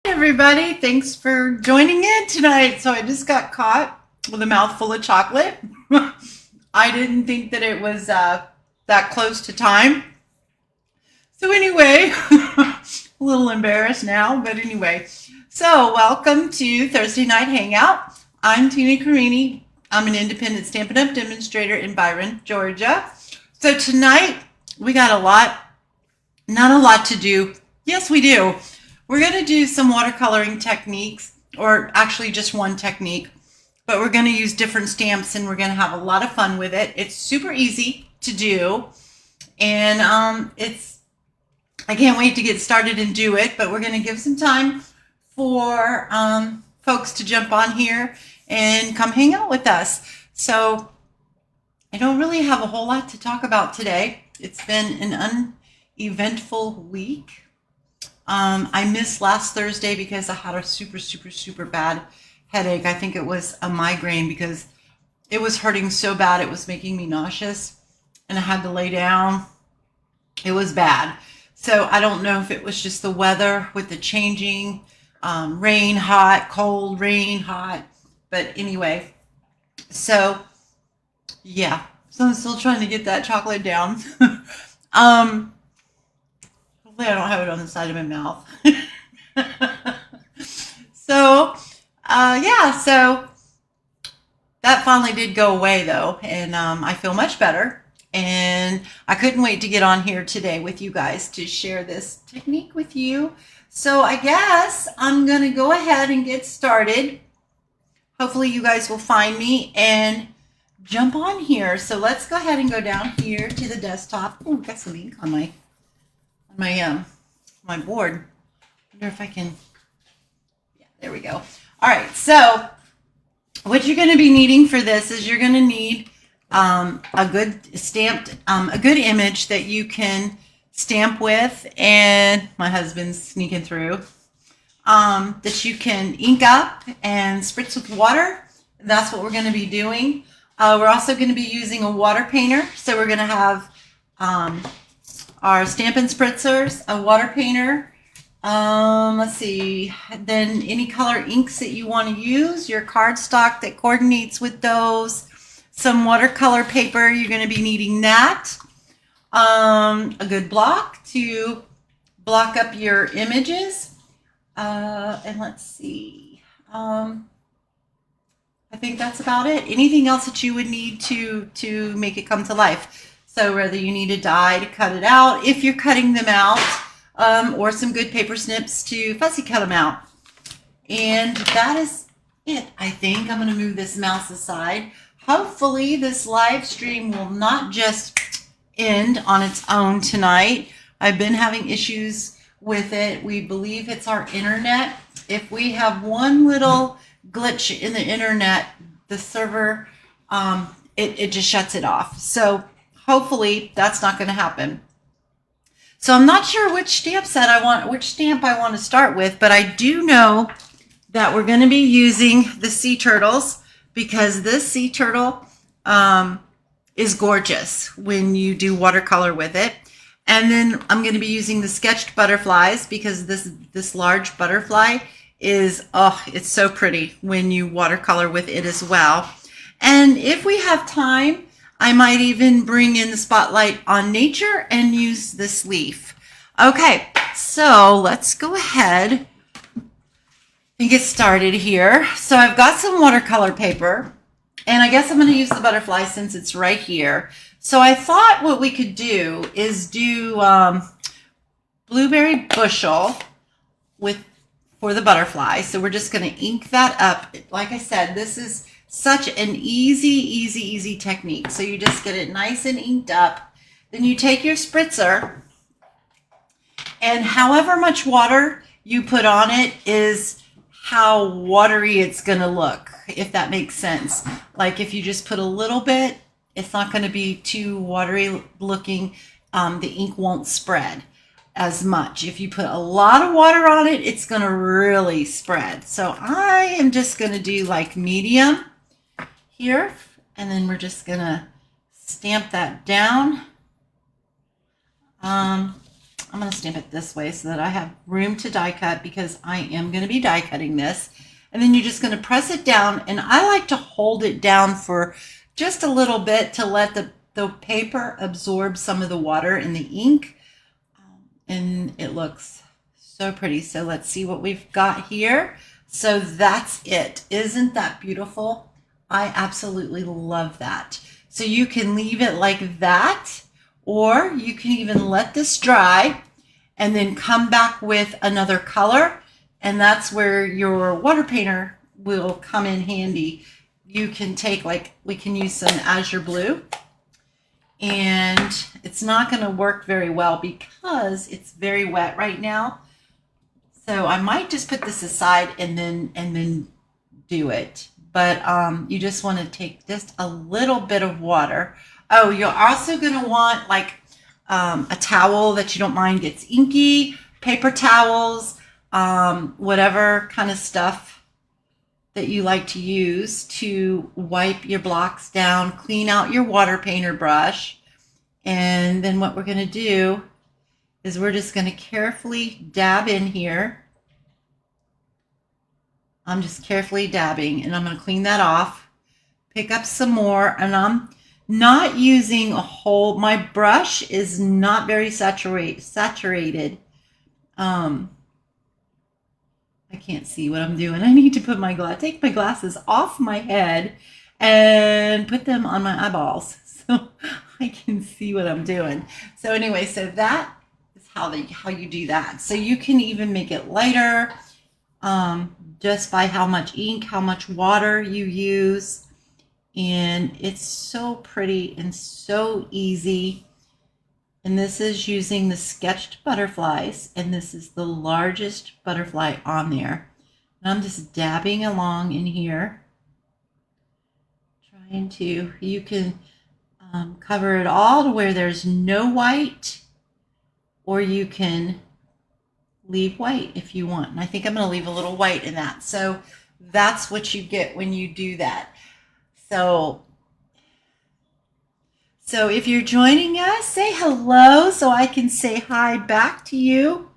Everybody, thanks for joining in tonight. So I just got caught with a mouthful of chocolate. I didn't think that it was that close to time. So anyway, a little embarrassed now, but anyway. So welcome to Thursday Night Hangout. I'm Tina Carini. I'm an independent Stampin' Up! Demonstrator in Byron, Georgia. So tonight we got not a lot to do. Yes, we do. We're going to do some watercoloring techniques, or actually just one technique, but we're going to use different stamps and we're going to have a lot of fun with it. It's super easy to do, and I can't wait to get started and do it, but we're going to give some time for folks to jump on here and come hang out with us. So I don't really have a whole lot to talk about today. It's been an uneventful week. I missed last Thursday because I had a super bad headache. I think it was a migraine because it was hurting so bad it was making me nauseous and I had to lay down. It was bad. So I don't know if it was just the weather with the changing rain, hot, cold, rain, hot. But anyway, so yeah, so I'm still trying to get that chocolate down. Hopefully I don't have it on the side of my mouth. So, so that finally did go away though, and I feel much better. And I couldn't wait to get on here today with you guys to share this technique with you. So I guess I'm going to go ahead and get started. Hopefully you guys will find me and jump on here. So let's go ahead and go down here to the desktop. Oh, got some ink on my board. I wonder if I can. Yeah, there we go. All right, so what you're going to be needing for this is you're going to need a good image that you can stamp with, and my husband's sneaking through, that you can ink up and spritz with water. That's what we're going to be doing. We're also going to be using a water painter, so we're going to have our Stampin' Spritzers, a water painter, let's see, then any color inks that you want to use, your cardstock that coordinates with those, some watercolor paper, you're going to be needing that, a good block to block up your images, and let's see, I think that's about it. Anything else that you would need to make it come to life. So whether you need a die to cut it out, if you're cutting them out, or some good paper snips to fussy cut them out. And that is it, I think. I'm going to move this mouse aside. Hopefully this live stream will not just end on its own tonight. I've been having issues with it. We believe it's our internet. If we have one little glitch in the internet, the server, it just shuts it off. So hopefully that's not going to happen. So I'm not sure which stamp I want to start with, but I do know that we're going to be using the sea turtles because this sea turtle is gorgeous when you do watercolor with it. And then I'm going to be using the sketched butterflies because this large butterfly is, it's so pretty when you watercolor with it as well. And if we have time, I might even bring in the spotlight on nature and use this leaf. Okay, so let's go ahead and get started here. So I've got some watercolor paper, and I guess I'm going to use the butterfly since it's right here. So I thought what we could do is do blueberry bushel for the butterfly. So we're just going to ink that up. Like I said, this is such an easy technique. So you just get it nice and inked up. Then you take your spritzer, and however much water you put on it is how watery it's going to look, if that makes sense. Like if you just put a little bit, it's not going to be too watery looking. The ink won't spread as much. If you put a lot of water on it, it's going to really spread. So I am just going to do like medium here, and then we're just gonna stamp that down. I'm going to stamp it this way so that I have room to die cut, because I am going to be die cutting this. And then you're just going to press it down, and I like to hold it down for just a little bit to let the paper absorb some of the water in the ink. And it looks so pretty. So let's see what we've got here. So that's it. Isn't that beautiful? I absolutely love that. So you can leave it like that, or you can even let this dry and then come back with another color. And that's where your water painter will come in handy. You can take, like, we can use some azure blue, and it's not going to work very well because it's very wet right now. So I might just put this aside and then do it. But you just want to take just a little bit of water. Oh, you're also going to want like a towel that you don't mind gets inky, paper towels, whatever kind of stuff that you like to use to wipe your blocks down, clean out your water painter brush. And then what we're going to do is we're just going to carefully dab in here. I'm just carefully dabbing, and I'm going to clean that off, pick up some more, and I'm not using a whole, my brush is not very saturated. I can't see what I'm doing. I need to put take my glasses off my head and put them on my eyeballs so I can see what I'm doing. So anyway, so that is how you do that. So you can even make it lighter just by how much ink, how much water you use. And it's so pretty and so easy. And this is using the sketched butterflies, and this is the largest butterfly on there. And I'm just dabbing along in here, trying to, you can cover it all to where there's no white, or you can leave white if you want. And I think I'm going to leave a little white in that. So that's what you get when you do that. So if you're joining us, say hello so I can say hi back to you.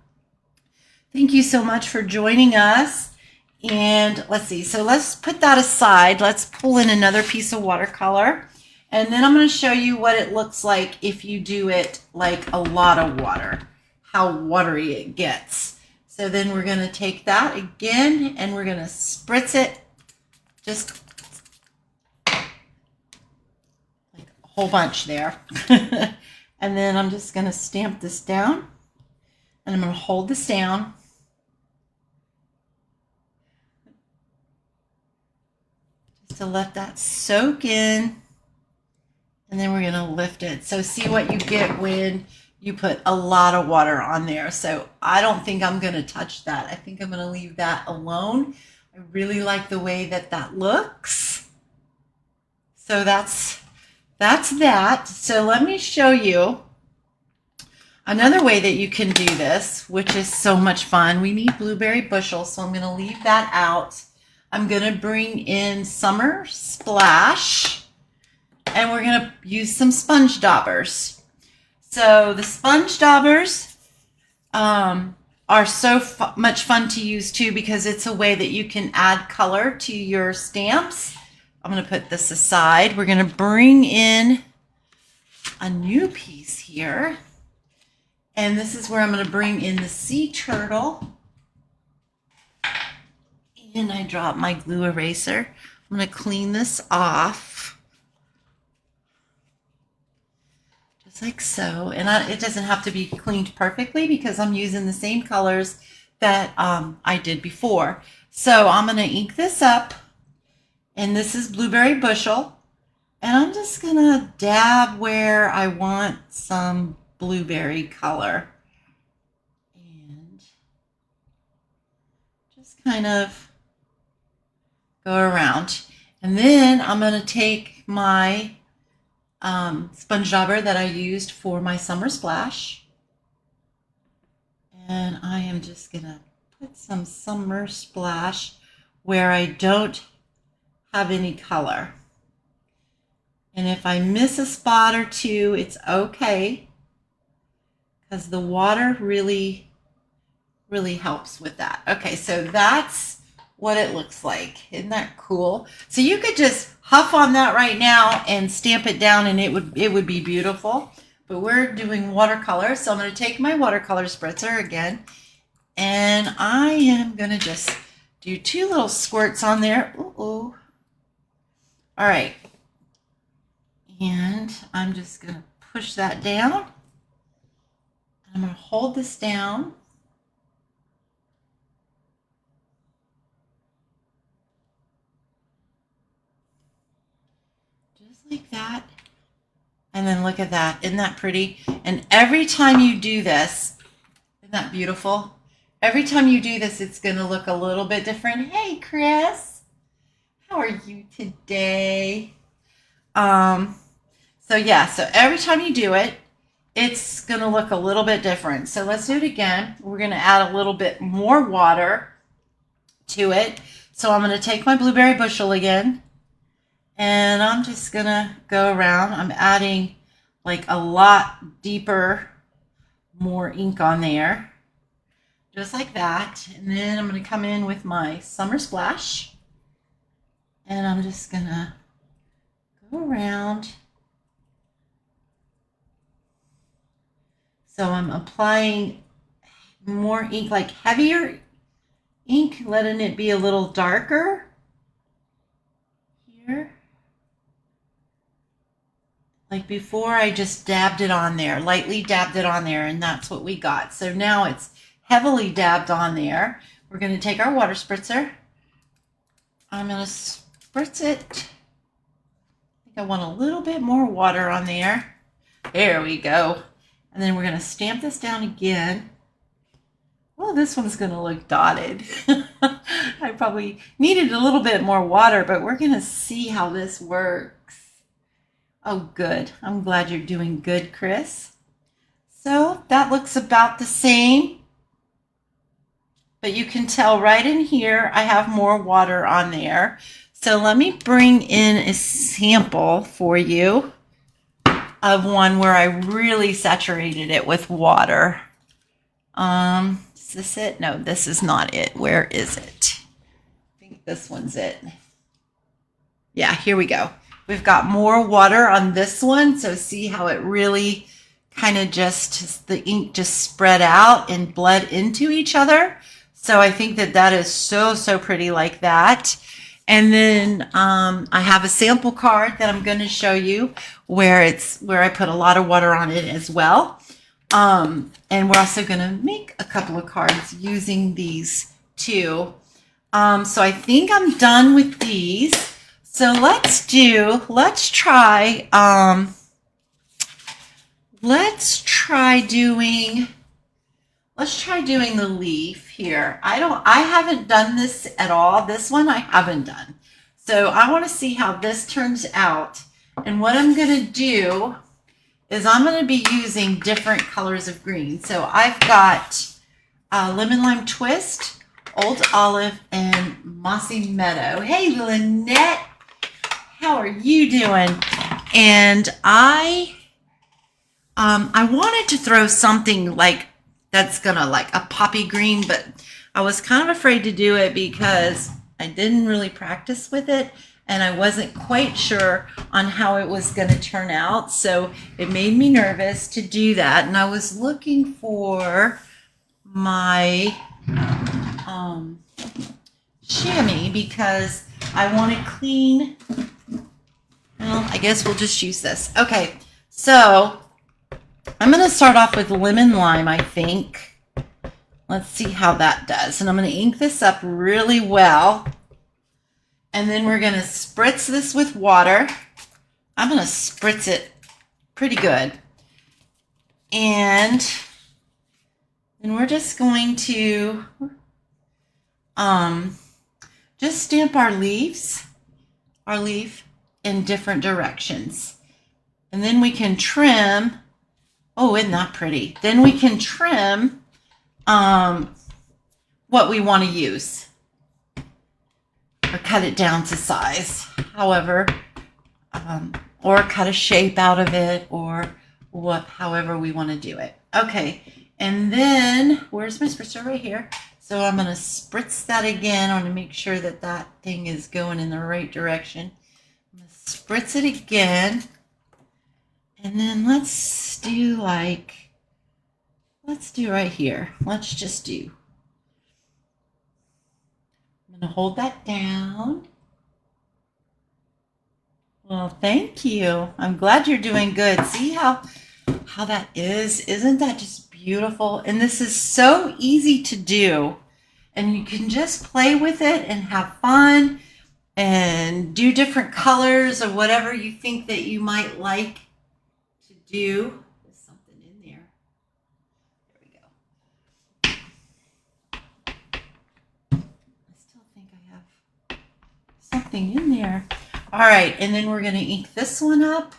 Thank you so much for joining us. And let's see, so let's put that aside. Let's pull in another piece of watercolor. And then I'm going to show you what it looks like if you do it like a lot of water, how watery it gets. So then we're going to take that again, and we're going to spritz it just whole bunch there. And then I'm just going to stamp this down, and I'm going to hold this down. Just to let that soak in, and then we're going to lift it. So see what you get when you put a lot of water on there. So I don't think I'm going to touch that. I think I'm going to leave that alone. I really like the way that that looks. So that's that. So let me show you another way that you can do this, which is so much fun. We need blueberry bushels, so I'm going to leave that out. I'm going to bring in Summer Splash, and we're going to use some sponge daubers. So the sponge daubers are so much fun to use too, because it's a way that you can add color to your stamps. I'm going to put this aside. We're going to bring in a new piece here. And this is where I'm going to bring in the sea turtle. And I dropped my glue eraser. I'm going to clean this off. Just like so. And it doesn't have to be cleaned perfectly because I'm using the same colors that I did before. So I'm going to ink this up. And this is Blueberry Bushel. And I'm just going to dab where I want some blueberry color. And just kind of go around. And then I'm going to take my sponge dauber that I used for my Summer Splash. And I am just going to put some Summer Splash where I don't have any color. And if I miss a spot or two, it's okay, because the water really helps with that. Okay, so that's what it looks like. Isn't that cool? So you could just huff on that right now and stamp it down and it would be beautiful. But we're doing watercolor, so I'm going to take my watercolor spritzer again, and I am going to just do 2 little squirts on there. Ooh. All right. And I'm just going to push that down. I'm going to hold this down. Just like that. And then look at that. Isn't that pretty? And every time you do this, isn't that beautiful? Every time you do this, it's going to look a little bit different. Hey, Chris. How are you today? So yeah, so every time you do it, it's going to look a little bit different. So let's do it again. We're going to add a little bit more water to it. So I'm going to take my blueberry bushel again, and I'm just going to go around. I'm adding like a lot deeper, more ink on there, just like that. And then I'm going to come in with my summer splash, and I'm just going to go around. So I'm applying more ink, like heavier ink, letting it be a little darker here. Like before, I just dabbed it on there, lightly dabbed it on there, and that's what we got. So now it's heavily dabbed on there. We're going to take our water spritzer. I'm going to spritz it. I think I want a little bit more water on there. There we go. And then we're going to stamp this down again. Well, this one's going to look dotted. I probably needed a little bit more water, but we're going to see how this works. Oh, good. I'm glad you're doing good, Chris. So that looks about the same. But you can tell right in here, I have more water on there. So let me bring in a sample for you of one where I really saturated it with water. Is this it? No, this is not it. Where is it? I think this one's it. Yeah, here we go. We've got more water on this one. So see how it really kind of just, the ink just spread out and bled into each other. So I think that that is so pretty like that. And then I have a sample card that I'm going to show you where I put a lot of water on it as well. And we're also going to make a couple of cards using these too. So I think I'm done with these. So let's try doing the leaf here. I haven't done this at all. This one I haven't done. So I want to see how this turns out. And what I'm going to do is I'm going to be using different colors of green. So I've got Lemon Lime Twist, Old Olive, and Mossy Meadow. Hey, Lynette, how are you doing? And I wanted to throw something like that's gonna like a poppy green, but I was kind of afraid to do it because I didn't really practice with it and I wasn't quite sure on how it was going to turn out. So it made me nervous to do that. And I was looking for my chamois because I want to clean. Well, I guess we'll just use this. Okay, so I'm going to start off with lemon lime, I think. Let's see how that does. And I'm going to ink this up really well. And then we're going to spritz this with water. I'm going to spritz it pretty good. And then we're just going to just stamp our leaf in different directions. And then we can trim. Oh, isn't that pretty? Then we can trim what we want to use. Or cut it down to size, however, or cut a shape out of it, or however we want to do it. Okay, and then where's my spritzer? Right here. So I'm going to spritz that again. I want to make sure that that thing is going in the right direction. I'm going to spritz it again. And then let's do right here. Let's just do. I'm going to hold that down. Well, thank you. I'm glad you're doing good. See how that is? Isn't that just beautiful? And this is so easy to do. And you can just play with it and have fun and do different colors or whatever you think that you might like to do. There's something in there. There we go. I still think I have something in there. All right, and then we're going to ink this one up.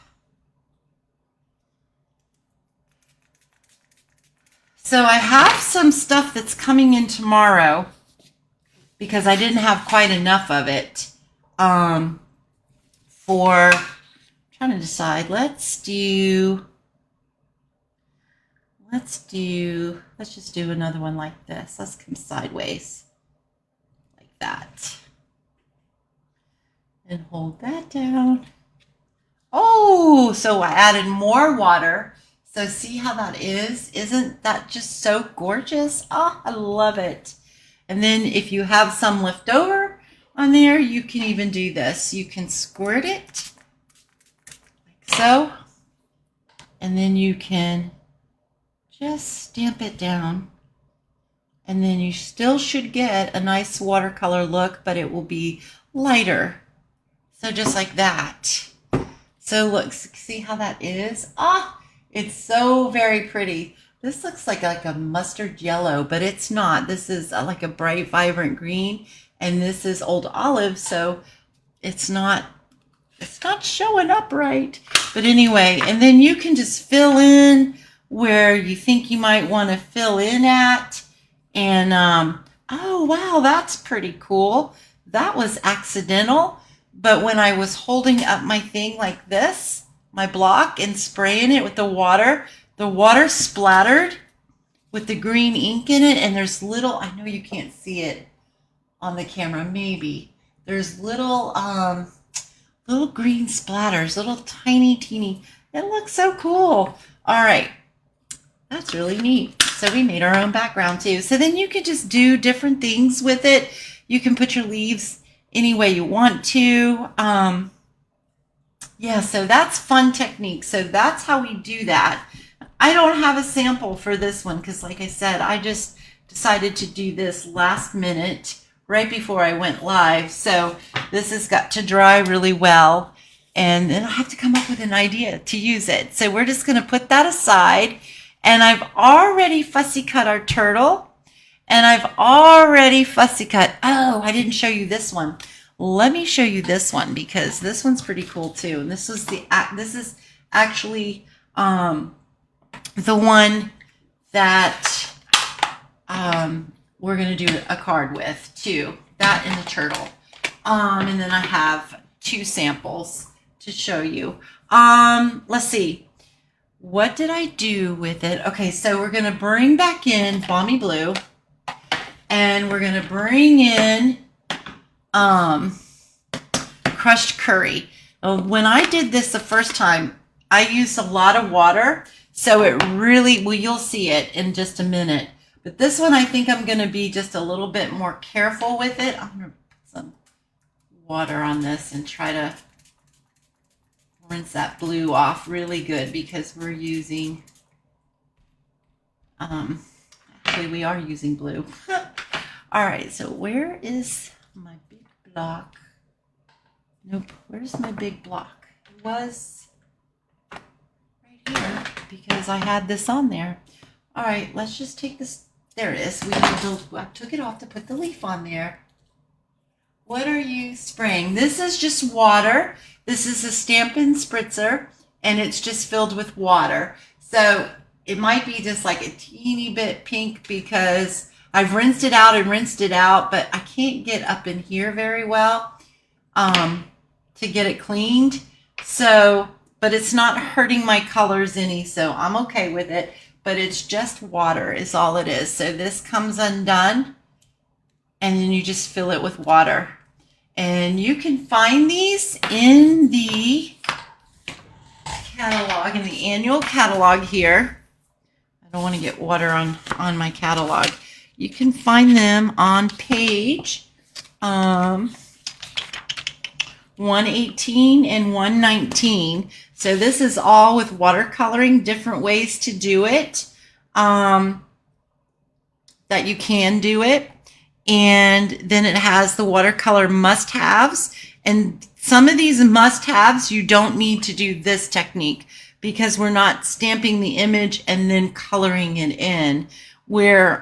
So I have some stuff that's coming in tomorrow because I didn't have quite enough of it. I'm trying to decide. Let's just do another one like this. Let's come sideways like that. And hold that down. Oh, so I added more water. So see how that is? Isn't that just so gorgeous? Oh, I love it. And then if you have some left over on there, you can even do this. You can squirt it like so. And then you can just stamp it down. And then you still should get a nice watercolor look, but it will be lighter. So just like that. So look, see how that is? Ah, it's so very pretty. This looks like a mustard yellow, but it's not. This is like a bright, vibrant green, and this is old olive, so it's not showing up right. But anyway, and then you can just fill in where you think you might want to fill in at. And oh wow, that's pretty cool. That was accidental. But when I was holding up my thing like this, my block, and spraying it with the water splattered with the green ink in it. And there's little, I know you can't see it on the camera, maybe. There's little green splatters, little tiny, teeny. It looks so cool. All right, that's really neat. So we made our own background too. So then you can just do different things with it. You can put your leaves any way you want to. Yeah, so that's fun technique. So that's how we do that. I don't have a sample for this one because, like I said, I just decided to do this last minute right before I went live. So this has got to dry really well, and then I have to come up with an idea to use it. So we're just going to put that aside. And I've already fussy cut our turtle. And I've already fussy cut. Oh, I didn't show you this one. Let me show you this one because this one's pretty cool too. And this is actually the one that we're gonna do a card with too. That and the turtle. And then I have 2 samples to show you. Let's see. What did I do with it? Okay, so we're gonna bring back in Balmy Blue. And we're going to bring in crushed curry. When I did this the first time, I used a lot of water. So it really, well, you'll see it in just a minute. But this one, I think I'm going to be just a little bit more careful with it. I'm going to put some water on this and try to rinse that blue off really good because we're using, actually we are using blue. All right, so where is my big block? Nope, where's my big block? It was right here because I had this on there. All right, let's just take this. There it is. I took it off to put the leaf on there. What are you spraying? This is just water. This is a Stampin' Spritzer, and it's just filled with water. So it might be just like a teeny bit pink because I've rinsed it out, but I can't get up in here very well to get it cleaned. So, but it's not hurting my colors any, so I'm okay with it. but it's just water is all it is. So this comes undone, and then you just fill it with water. And you can find these in the catalog, in the annual catalog here. I don't want to get water on my catalog. You can find them on page 118 and 119. So this is all with watercoloring, different ways to do it, that you can do it. And then it has the watercolor must-haves. And some of these must-haves, you don't need to do this technique because we're not stamping the image and then coloring it in. We're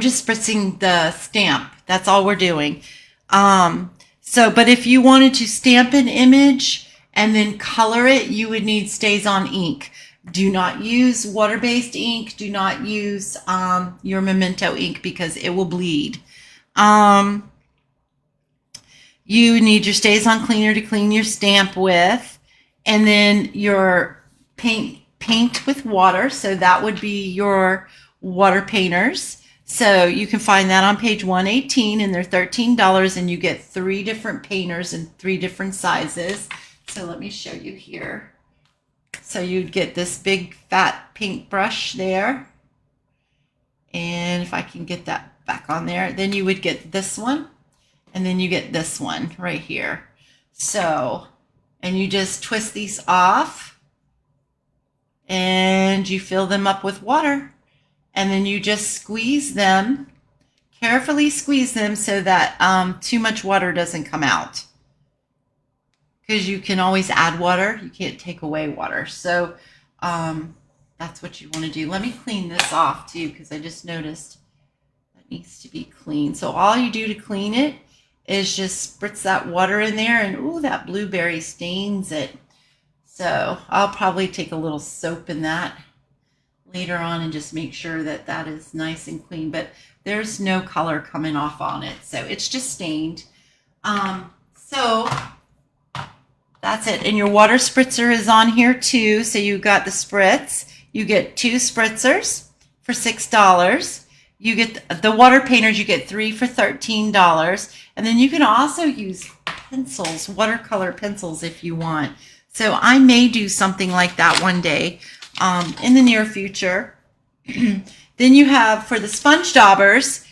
just spritzing the stamp. That's all we're doing. But if you wanted to stamp an image and then color it, you would need Stays-On ink. Do not use water-based ink. Do not use your Memento ink because it will bleed. You need your Stays-On cleaner to clean your stamp with, and then your paint with water. So that would be your water painters. So you can find that on page 118, and they're $13, and you get 3 different painters in 3 different sizes. So let me show you here. So you'd get this big fat paint brush there. And if I can get that back on there, then you would get this one, and then you get this one right here. So, and you just twist these off and you fill them up with water. And then you just squeeze them, carefully squeeze them so that too much water doesn't come out. Because you can always add water, you can't take away water. So that's what you want to do. Let me clean this off too, because I just noticed that needs to be clean. So all you do to clean it is just spritz that water in there, and ooh, that blueberry stains it. So I'll probably take a little soap in that later on and just make sure that that is nice and clean, but there's no color coming off on it, so it's just stained. So that's it. And your water spritzer is on here too. So you got the spritz. You get 2 spritzers for $6. You get the water painters, you get 3 for $13. And then you can also use pencils, watercolor pencils if you want. So I may do something like that one day in the near future. Then you have, for the sponge daubers,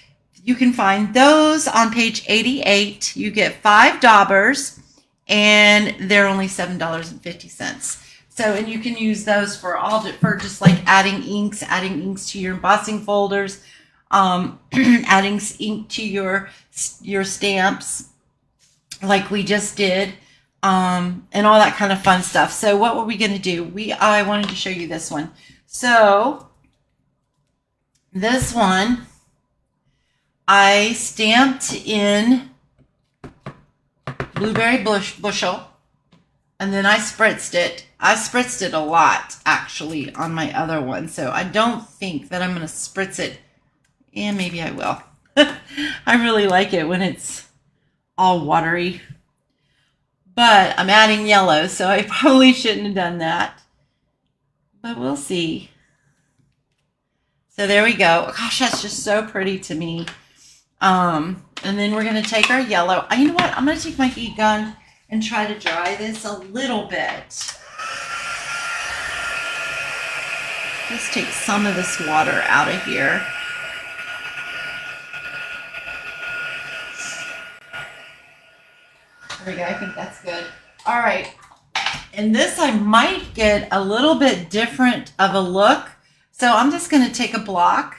you can find those on page 88. You get 5 daubers, and they're only $7.50. So, and you can use those for just like adding inks to your embossing folders, adding ink to your stamps, like we just did, and all that kind of fun stuff. So, what were we going to do? I wanted to show you this one. So, this one I stamped in blueberry bushel, and then I spritzed it. I spritzed it a lot, actually, on my other one, so I don't think that I'm going to spritz it, and maybe I will. I really like it when it's all watery, but I'm adding yellow, so I probably shouldn't have done that, but we'll see. So there we go. Gosh, that's just so pretty to me. And then we're going to take our yellow. You know what? I'm going to take my heat gun and try to dry this a little bit. Just take some of this water out of here. There we go. I think that's good. All right. And this I might get a little bit different of a look. So I'm just going to take a block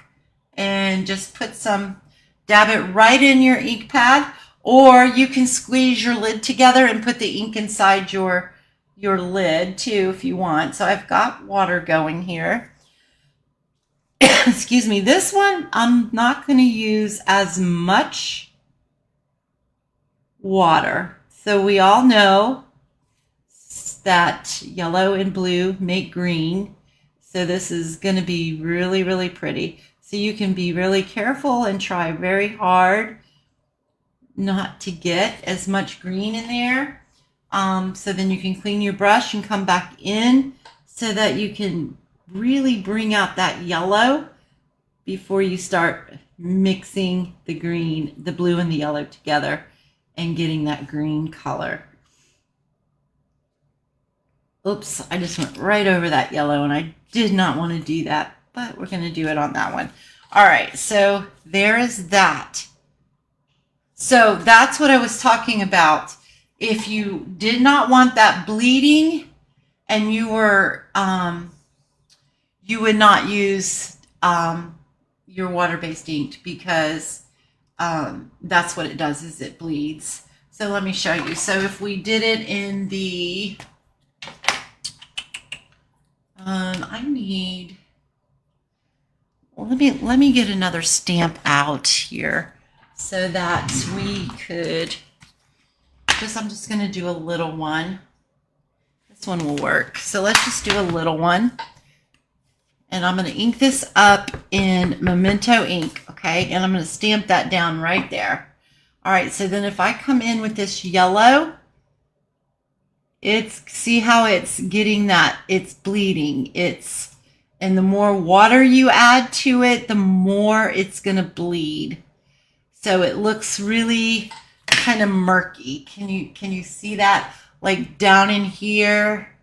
and just put some, dab it right in your ink pad, or you can squeeze your lid together and put the ink inside your lid too if you want. So I've got water going here. Excuse me. This one I'm not going to use as much water. So we all know that yellow and blue make green. So this is going to be really, really pretty. So you can be really careful and try very hard not to get as much green in there. So then you can clean your brush and come back in so that you can really bring out that yellow before you start mixing the green, the blue and the yellow together and getting that green color. Oops, I just went right over that yellow and I did not want to do that, but we're going to do it on that one. All right, so there is that. So that's what I was talking about. If you did not want that bleeding and you were, you would not use your water-based ink because that's what it does, is it bleeds. So let me show you. So if we did it in the, I need, well, let me get another stamp out here so that we could, I'm just going to do a little one. This one will work. So let's just do a little one. And I'm going to ink this up in Memento ink, okay? And I'm going to stamp that down right there. All right, so then if I come in with this yellow, see how it's getting that, it's bleeding. And the more water you add to it, the more it's going to bleed. So it looks really kind of murky. Can you see that? Like down in here,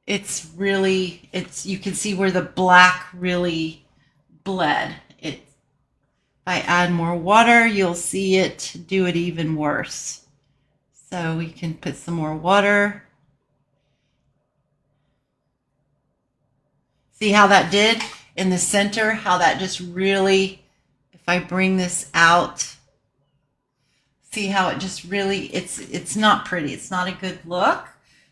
it's really, you can see where the black really bled. If I add more water, you'll see it do it even worse. So we can put some more water. See how that did in the center? How that just really, if I bring this out, see how it just really, it's not pretty. It's not a good look.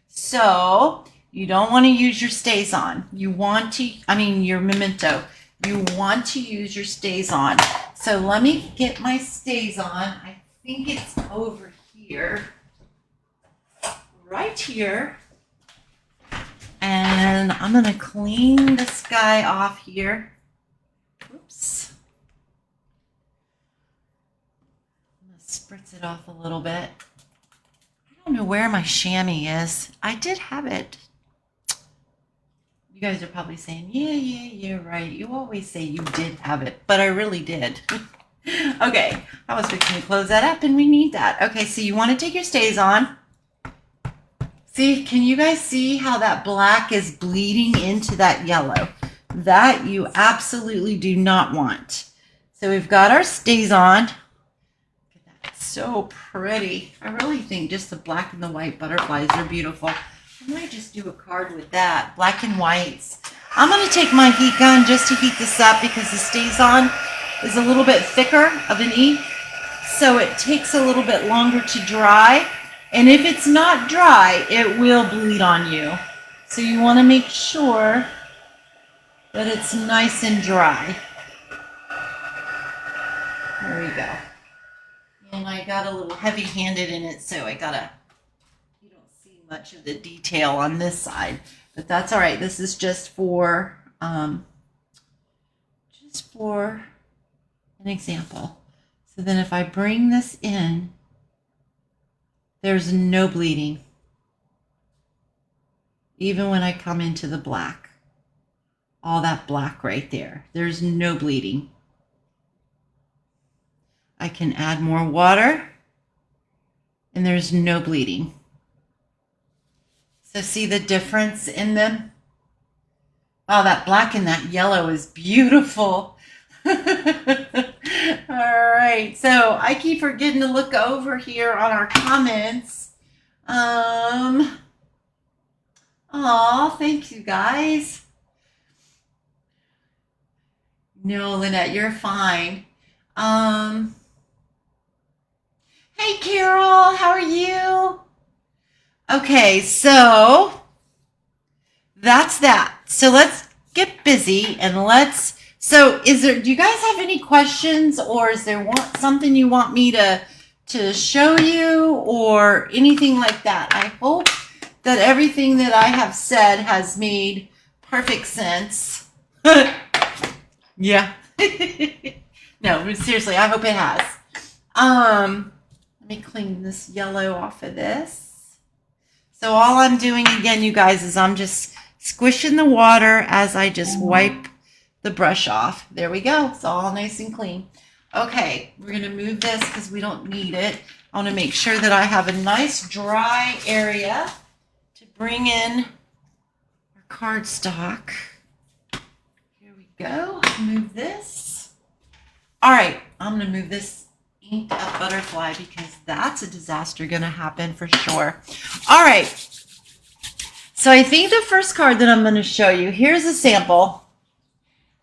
So you don't want to use your StazOn. You want to, your Memento. You want to use your StazOn. So let me get my StazOn. I think it's over here. Right here. And I'm going to clean this guy off here. Oops. I'm going to spritz it off a little bit. I don't know where my chamois is. I did have it. You guys are probably saying, yeah, right. You always say you did have it, but I really did. Okay, I was fixing to close that up and we need that. Okay, so you want to take your StazOn. See, can you guys see how that black is bleeding into that yellow? That you absolutely do not want. So we've got our StazOn. Look at that, it's so pretty. I really think just the black and the white butterflies are beautiful. I might just do a card with that, black and whites. I'm going to take my heat gun just to heat this up because the StazOn is a little bit thicker of an ink. So it takes a little bit longer to dry. And if it's not dry, it will bleed on you. So you want to make sure that it's nice and dry. There we go. And I got a little heavy-handed in it, so I gotta, you don't see much of the detail on this side, but that's all right. This is just for an example. So then if I bring this in, there's no bleeding. Even when I come into the black, all that black right there, there's no bleeding. I can add more water and there's no bleeding. So see the difference in them? Wow, that black and that yellow is beautiful. All right, so I keep forgetting to look over here on our comments. Oh, thank you guys. No, Lynette, you're fine. Hey, Carol, how are you? Okay, so that's that. So let's get busy and so do you guys have any questions, or is there something you want me to show you or anything like that? I hope that everything that I have said has made perfect sense. Yeah. No, seriously, I hope it has. Let me clean this yellow off of this. So all I'm doing again, you guys, is I'm just squish in the water as I just wipe the brush off. There we go. It's all nice and clean. Okay, we're going to move this because we don't need it. I want to make sure that I have a nice dry area to bring in our cardstock. Here we go. Move this. All right, I'm going to move this inked up butterfly because that's a disaster going to happen for sure. All right. So I think the first card that I'm going to show you, here's a sample.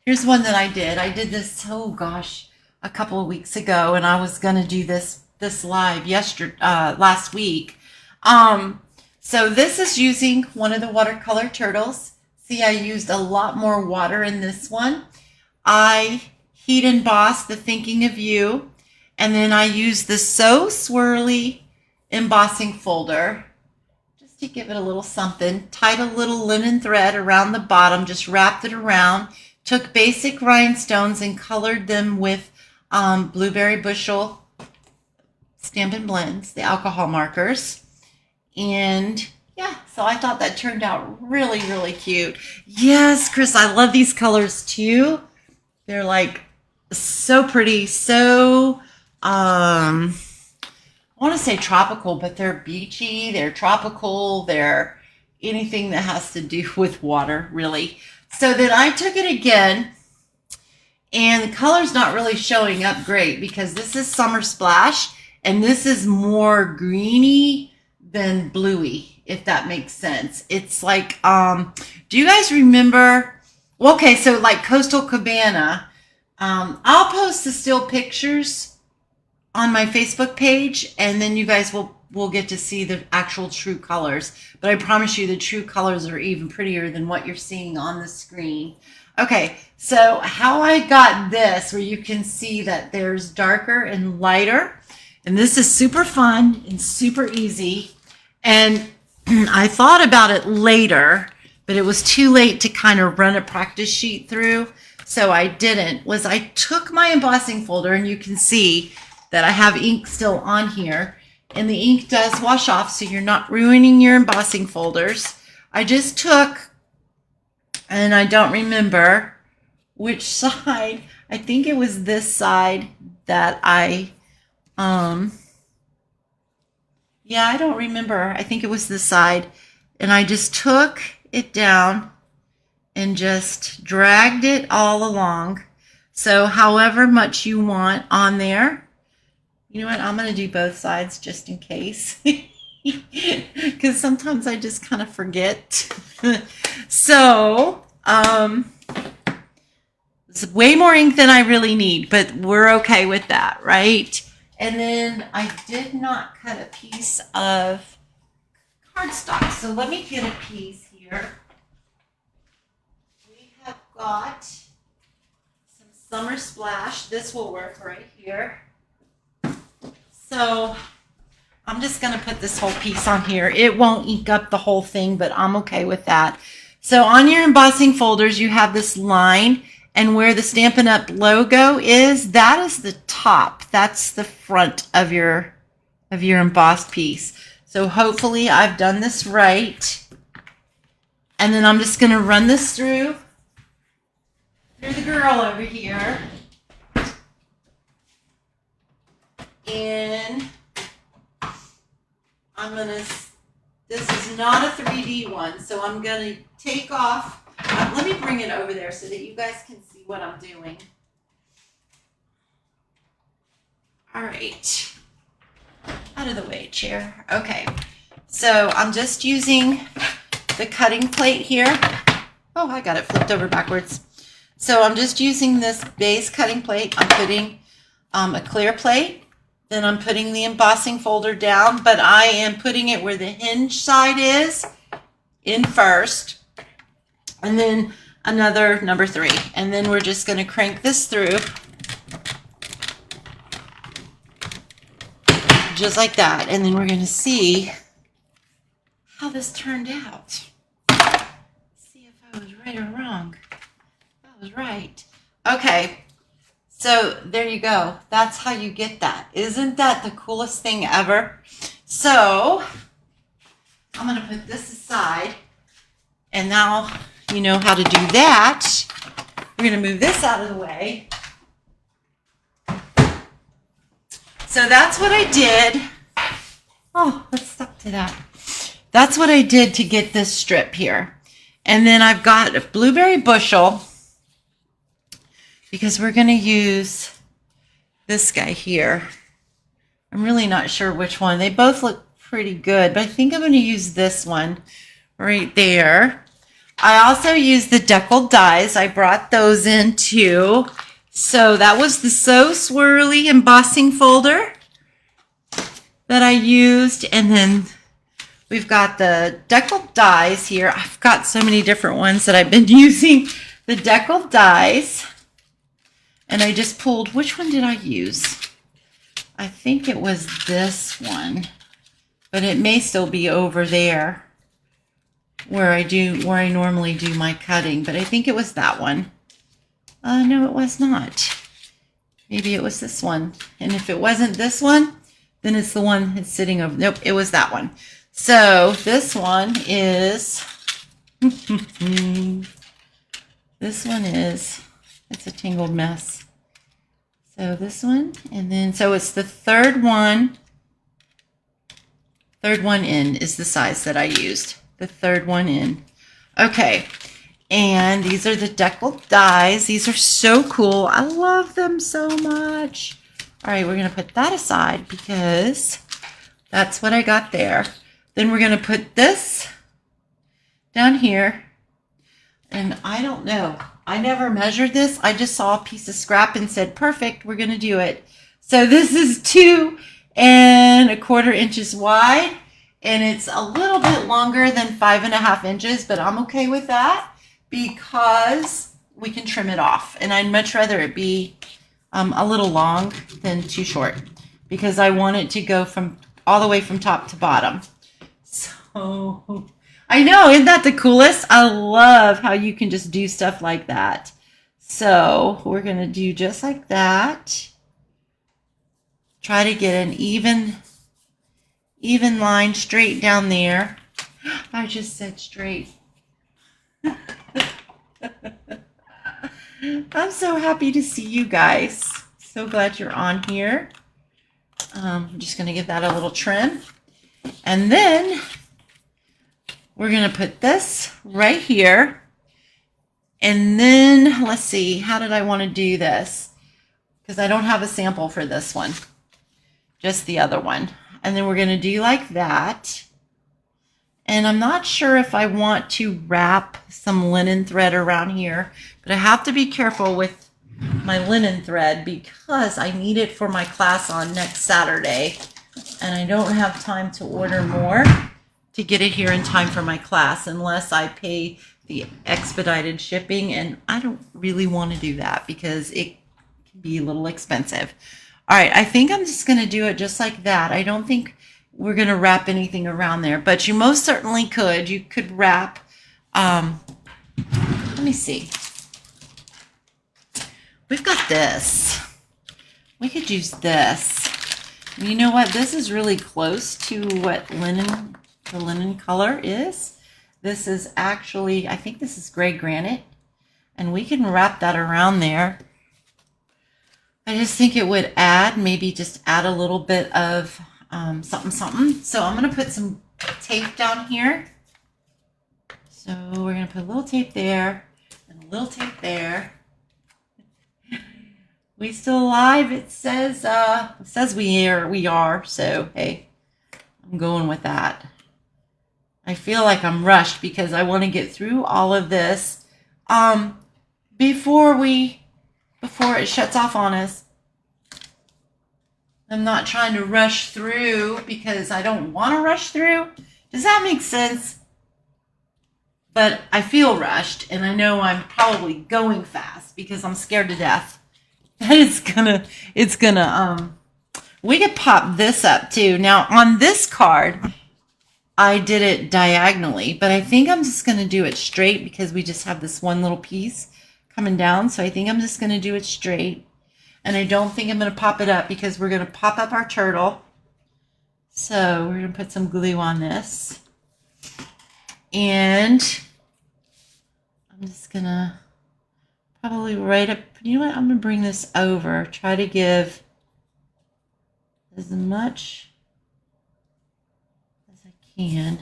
Here's one that I did. I did this, oh gosh, a couple of weeks ago, and I was going to do this live last week. So this is using one of the watercolor turtles. See, I used a lot more water in this one. I heat embossed the Thinking of You, and then I used the So Swirly embossing folder just to give it a little something. Tied a little linen thread around the bottom, just wrapped it around. Took basic rhinestones and colored them with Blueberry Bushel Stampin' Blends, the alcohol markers. And yeah, so I thought that turned out really, really cute. Yes, Chris, I love these colors too. They're like so pretty, so, I want to say tropical, but they're beachy, they're tropical, they're anything that has to do with water, really. So then I took it again, and the color's not really showing up great because this is Summer Splash, and this is more greeny than bluey, if that makes sense. It's like, do you guys remember? Well, okay, so like Coastal Cabana. I'll post the still pictures on my Facebook page, and then you guys will get to see the actual true colors. But I promise you the true colors are even prettier than what you're seeing on the screen. Okay, so how I got this, where you can see that there's darker and lighter, and this is super fun and super easy. And I thought about it later, but it was too late to kind of run a practice sheet through, so I didn't. I took my embossing folder, and you can see that I have ink still on here, and the ink does wash off, so you're not ruining your embossing folders. I just took, and I don't remember which side, I think it was this side that I don't remember. I think it was this side, and I just took it down and just dragged it all along. So however much you want on there. You know what? I'm going to do both sides just in case. Because sometimes I just kind of forget. So, it's way more ink than I really need, but we're okay with that, right? And then I did not cut a piece of cardstock. So let me get a piece here. We have got some Summer Splash. This will work right here. So I'm just going to put this whole piece on here. It won't ink up the whole thing, but I'm okay with that. So on your embossing folders, you have this line, and where the Stampin' Up! Logo is, that is the top. That's the front of your embossed piece. So hopefully I've done this right. And then I'm just going to run this through the girl over here. And this is not a 3D one, so I'm going to take off. Let me bring it over there so that you guys can see what I'm doing. All right. Out of the way, chair. Okay. So I'm just using the cutting plate here. Oh, I got it flipped over backwards. So I'm just using this base cutting plate. I'm putting a clear plate. Then I'm putting the embossing folder down, but I am putting it where the hinge side is in first. And then another number 3. And then we're just going to crank this through. Just like that. And then we're going to see how this turned out. See if I was right or wrong. I was right. Okay. So there you go. That's how you get that. Isn't that the coolest thing ever? So I'm going to put this aside. And now you know how to do that. We're going to move this out of the way. So that's what I did. Oh, let's stop to that. That's what I did to get this strip here. And then I've got a blueberry bushel because we're going to use this guy here. I'm really not sure which one. They both look pretty good, but I think I'm going to use this one right there. I also used the deckled dies. I brought those in too. So that was the So Swirly embossing folder that I used. And then we've got the deckled dies here. I've got so many different ones that I've been using. The deckled dies. And I just pulled, which one did I use? I think it was this one, but it may still be over there where I normally do my cutting, but I think it was that one. No, it was not. Maybe it was this one. And if it wasn't this one, then it's the one that's sitting over. Nope, it was that one. So this one is, this one is, it's a tangled mess. So this one, and then, so it's the third one in is the size that I used. The third one in. Okay, and these are the deckled dies. These are so cool. I love them so much. All right, we're going to put that aside because that's what I got there. Then we're going to put this down here. And I don't know. I never measured this. I just saw a piece of scrap and said, perfect, we're going to do it. So this is 2¼ inches wide. And it's a little bit longer than 5½ inches, but I'm okay with that because we can trim it off. And I'd much rather it be a little long than too short because I want it to go from all the way from top to bottom. So I know, isn't that the coolest? I love how you can just do stuff like that. So we're going to do just like that. Try to get an even line straight down there. I just said straight. I'm so happy to see you guys. So glad you're on here. I'm just going to give that a little trim. And then we're going to put this right here. And then let's see, how did I want to do this? Because I don't have a sample for this one. Just the other one. And then we're going to do like that. And I'm not sure if I want to wrap some linen thread around here, but I have to be careful with my linen thread because I need it for my class on next Saturday. And I don't have time to order more to get it here in time for my class unless I pay the expedited shipping. And I don't really want to do that because it can be a little expensive. All right, I think I'm just going to do it just like that. I don't think we're going to wrap anything around there, but you most certainly could. You could wrap, let me see. We've got this. We could use this. You know what? This is really close to what the linen color is. This is actually, I think this is gray granite, and we can wrap that around there. I just think it would maybe just add a little bit of something. So I'm going to put some tape down here. So we're going to put a little tape there and a little tape there. We still alive? It says we are. So hey, I'm going with that. I feel like I'm rushed because I want to get through all of this before it shuts off on us. I'm not trying to rush through because I don't want to rush through. Does that make sense? But I feel rushed, and I know I'm probably going fast because I'm scared to death that it's gonna we could pop this up too. Now on this card, I did it diagonally, but I think I'm just gonna do it straight because we just have this one little piece coming down. So I think I'm just gonna do it straight. And I don't think I'm going to pop it up because we're going to pop up our turtle. So we're going to put some glue on this. And I'm just gonna probably right up, you know what, I'm gonna bring this over, try to give as much as I can,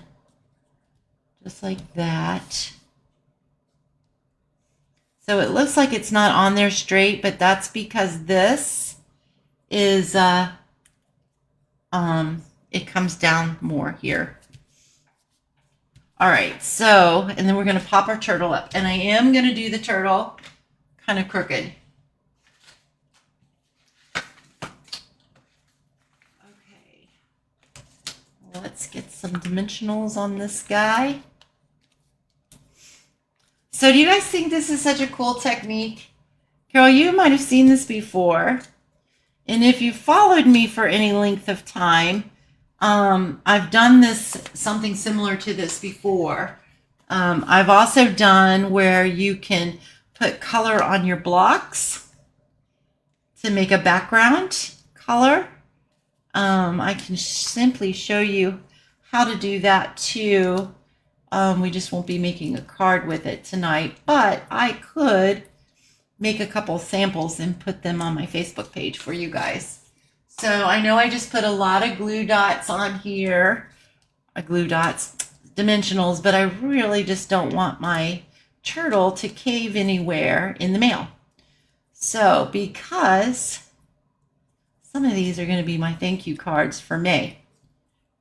just like that. So it looks like it's not on there straight, but that's because this is, it comes down more here. All right, so, and then we're gonna pop our turtle up, and I am gonna do the turtle kind of crooked. Okay, let's get some dimensionals on this guy. So do you guys think this is such a cool technique? Carol, you might have seen this before. And if you followed me for any length of time, I've done this, something similar to this before. I've also done where you can put color on your blocks to make a background color. I can simply show you how to do that too. We just won't be making a card with it tonight, but I could make a couple samples and put them on my Facebook page for you guys. So I know I just put a lot of glue dots on here, dimensionals, but I really just don't want my turtle to cave anywhere in the mail. So because some of these are going to be my thank you cards for May,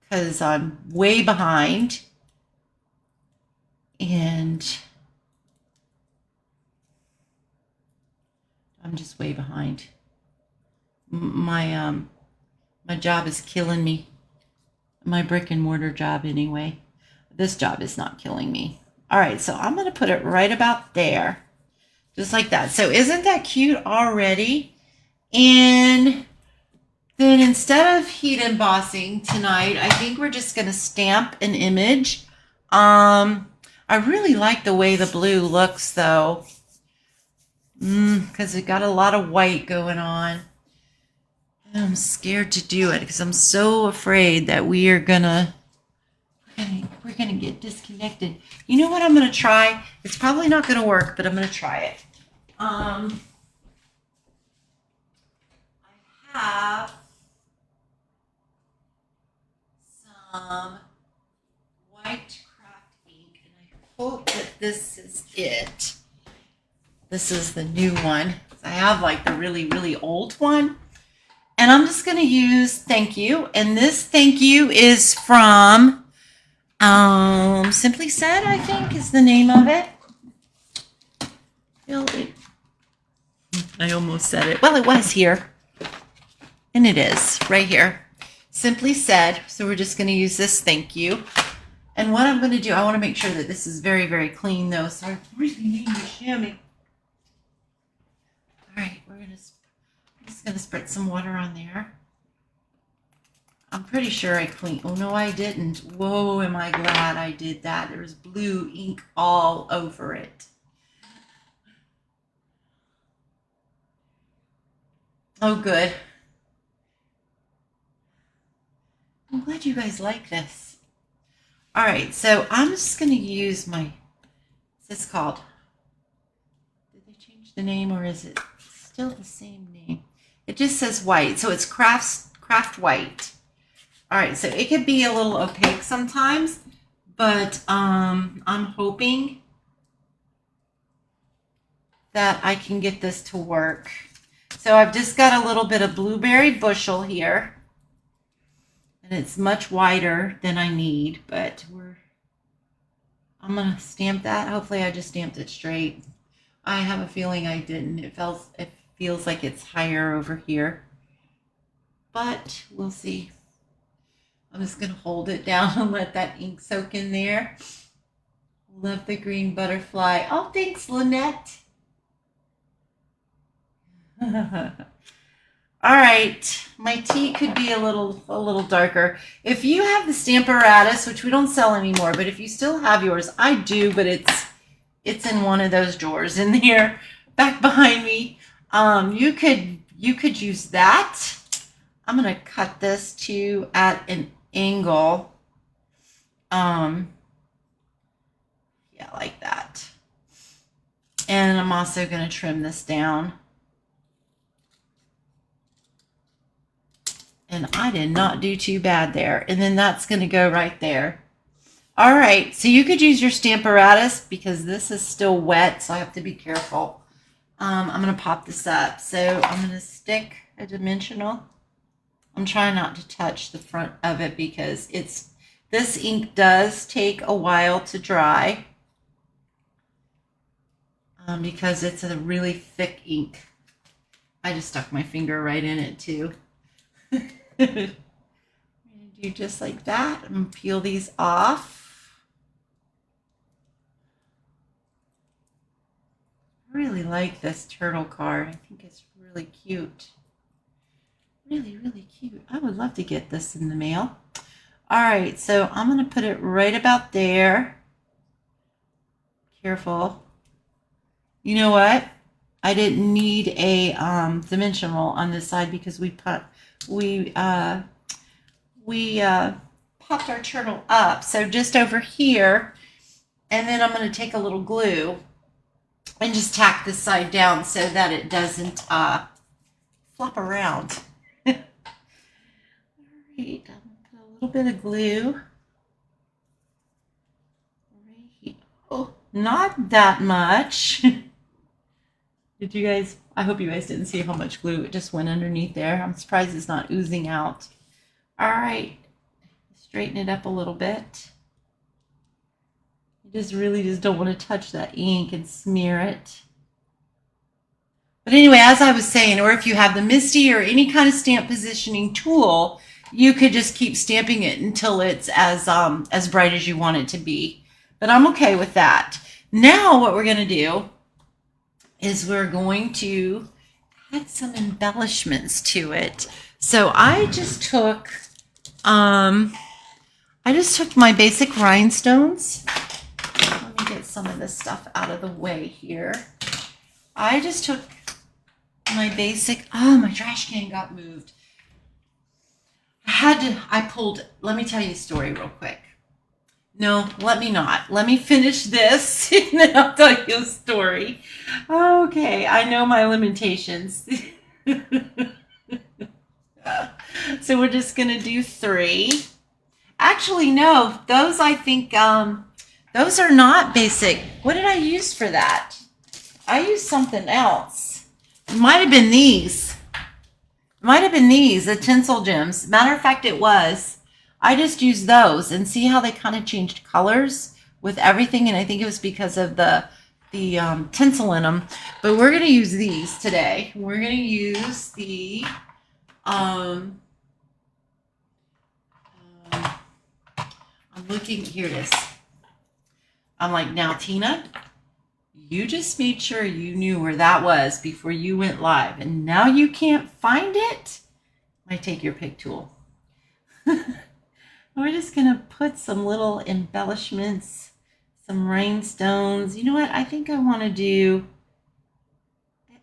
because I'm way behind. And I'm just way behind. My job is killing me. My brick and mortar job anyway. This job is not killing me. All right, so I'm going to put it right about there. Just like that. So isn't that cute already? And then instead of heat embossing tonight, I think we're just going to stamp an image. I really like the way the blue looks though, because it got a lot of white going on. And I'm scared to do it because I'm so afraid that we're gonna get disconnected. You know what I'm gonna try? It's probably not gonna work, but I'm gonna try it. I have some white hope that this is it. This is the new one. I have like the really, really old one. And I'm just going to use thank you. And this thank you is from Simply Said, I think is the name of it. I almost said it. Well, it was here. And it is right here. Simply Said. So we're just going to use this thank you. And what I'm going to do, I want to make sure that this is very, very clean though. So I really need to chamois. All right, I'm just going to spritz some water on there. I'm pretty sure I cleaned. Oh, no, I didn't. Whoa, am I glad I did that. There was blue ink all over it. Oh, good. I'm glad you guys like this. All right, so I'm just going to use my, what's this called? Did they change the name or is it still the same name? It just says white, so it's craft white. All right, so it could be a little opaque sometimes, but I'm hoping that I can get this to work. So I've just got a little bit of blueberry bushel here. And it's much wider than I need, but I'm going to stamp that. Hopefully I just stamped it straight. I have a feeling I didn't. It feels like it's higher over here. But we'll see. I'm just going to hold it down and let that ink soak in there. Love the green butterfly. Oh, thanks, Lynette. All right, my tea could be a little darker. If you have the Stamparatus, which we don't sell anymore, but if you still have yours, I do, but it's in one of those drawers in there back behind me. You could use that. I'm gonna cut this to at an angle. Yeah, like that. And I'm also going to trim this down. And I did not do too bad there. And then that's going to go right there. All right, so you could use your Stamparatus because this is still wet, so I have to be careful. I'm going to pop this up. So I'm going to stick a dimensional. I'm trying not to touch the front of it because this ink does take a while to dry because it's a really thick ink. I just stuck my finger right in it too. I'm going to do just like that and peel these off. I really like this turtle card. I think it's really cute. Really, really cute. I would love to get this in the mail. All right, so I'm going to put it right about there. Careful. You know what? I didn't need a dimensional on this side because we popped our turtle up. So just over here, and then I'm going to take a little glue and just tack this side down so that it doesn't flop around. All right, I'm going to put a little bit of glue right here. Oh, not that much. Did you guys, I hope you guys didn't see how much glue it just went underneath there. I'm surprised it's not oozing out. All right, straighten it up a little bit. You just really just don't want to touch that ink and smear it. But anyway, as I was saying, or if you have the MISTI or any kind of stamp positioning tool, you could just keep stamping it until it's as bright as you want it to be. But I'm okay with that. Now what we're going to do is we're going to add some embellishments to it. So I just took my basic rhinestones. Let me get some of this stuff out of the way here. I just took my basic, oh, my trash can got moved. Let me tell you a story real quick. No, let me not. Let me finish this and then I'll tell you a story. Okay, I know my limitations. So we're just going to do 3. Actually, no, those I think, those are not basic. What did I use for that? I used something else. It might have been these. The tinsel gems. Matter of fact, it was. I just used those and see how they kind of changed colors with everything. And I think it was because of the tinsel in them. But we're going to use these today. We're going to use the I'm looking, here it is. I'm like, now Tina, you just made sure you knew where that was before you went live. And now you can't find it? I take your pick tool. We're just going to put some little embellishments, some rhinestones. You know what? I think I want to do,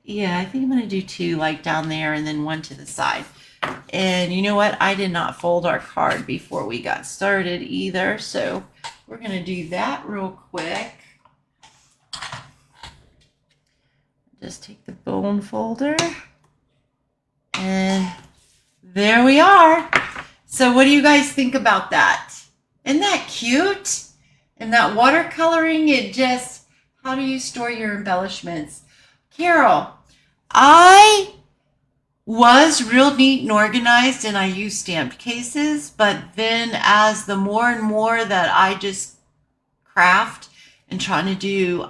I think I'm going to do 2 like down there and then 1 to the side. And you know what? I did not fold our card before we got started either. So we're going to do that real quick. Just take the bone folder. And there we are. So what do you guys think about that? Isn't that cute? And that watercoloring, how do you store your embellishments? Carol, I was real neat and organized and I used stamped cases, but then as the more and more that I just craft and trying to do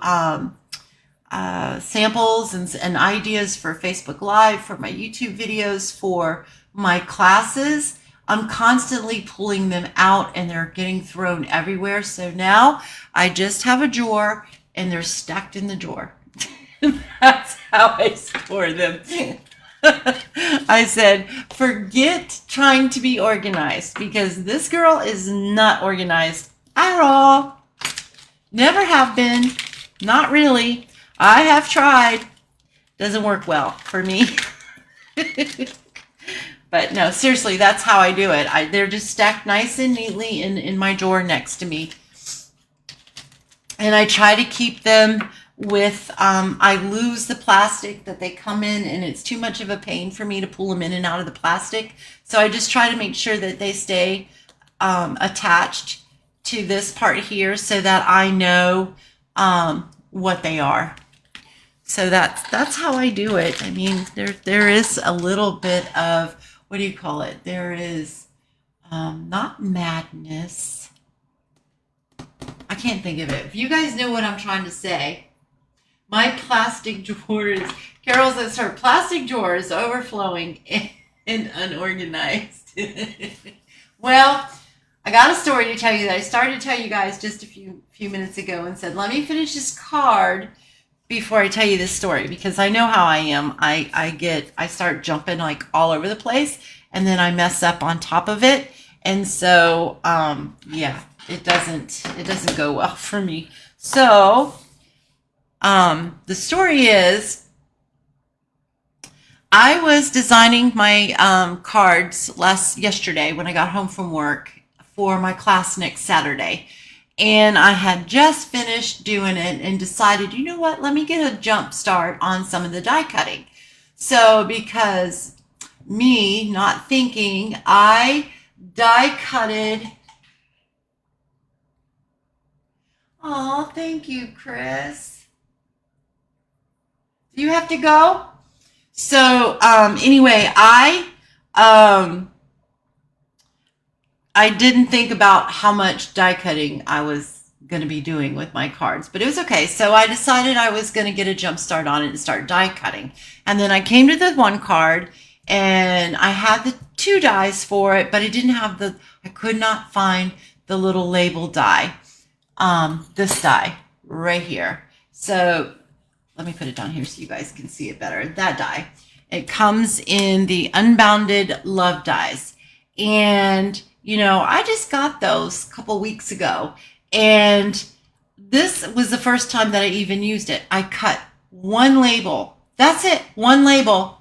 samples and ideas for Facebook Live, for my YouTube videos, for my classes, I'm constantly pulling them out and they're getting thrown everywhere. So now I just have a drawer and they're stacked in the drawer. That's how I store them. I said, forget trying to be organized because this girl is not organized at all. Never have been. Not really. I have tried. Doesn't work well for me. But no, seriously, that's how I do it. They're just stacked nice and neatly in my drawer next to me. And I try to keep them with, I lose the plastic that they come in, and it's too much of a pain for me to pull them in and out of the plastic. So I just try to make sure that they stay attached to this part here so that I know what they are. So that's how I do it. I mean, there is a little bit of, what do you call it? There is not madness. I can't think of it. If you guys know what I'm trying to say, my plastic drawers, Carol says her plastic drawer is overflowing and unorganized. Well, I got a story to tell you that I started to tell you guys just a few minutes ago and said, let me finish this card before I tell you this story, because I know how I am. I start jumping like all over the place, and then I mess up on top of it. And so, yeah, it doesn't go well for me. So, the story is, I was designing my cards yesterday when I got home from work for my class next Saturday. And I had just finished doing it and decided, you know what, let me get a jump start on some of the die cutting. So because me not thinking, I die cutted. Oh, thank you, Chris. Do you have to go? So anyway, I didn't think about how much die cutting I was going to be doing with my cards, but it was okay. So I decided I was going to get a jump start on it and start die cutting. And then I came to the one card, and I had the 2 dies for it, but I didn't have I could not find the little label die. This die right here. So let me put it down here so you guys can see it better. That die. It comes in the Unbounded Love dies. And you know, I just got those a couple weeks ago, and this was the first time that I even used it. I cut one label. That's it, one label.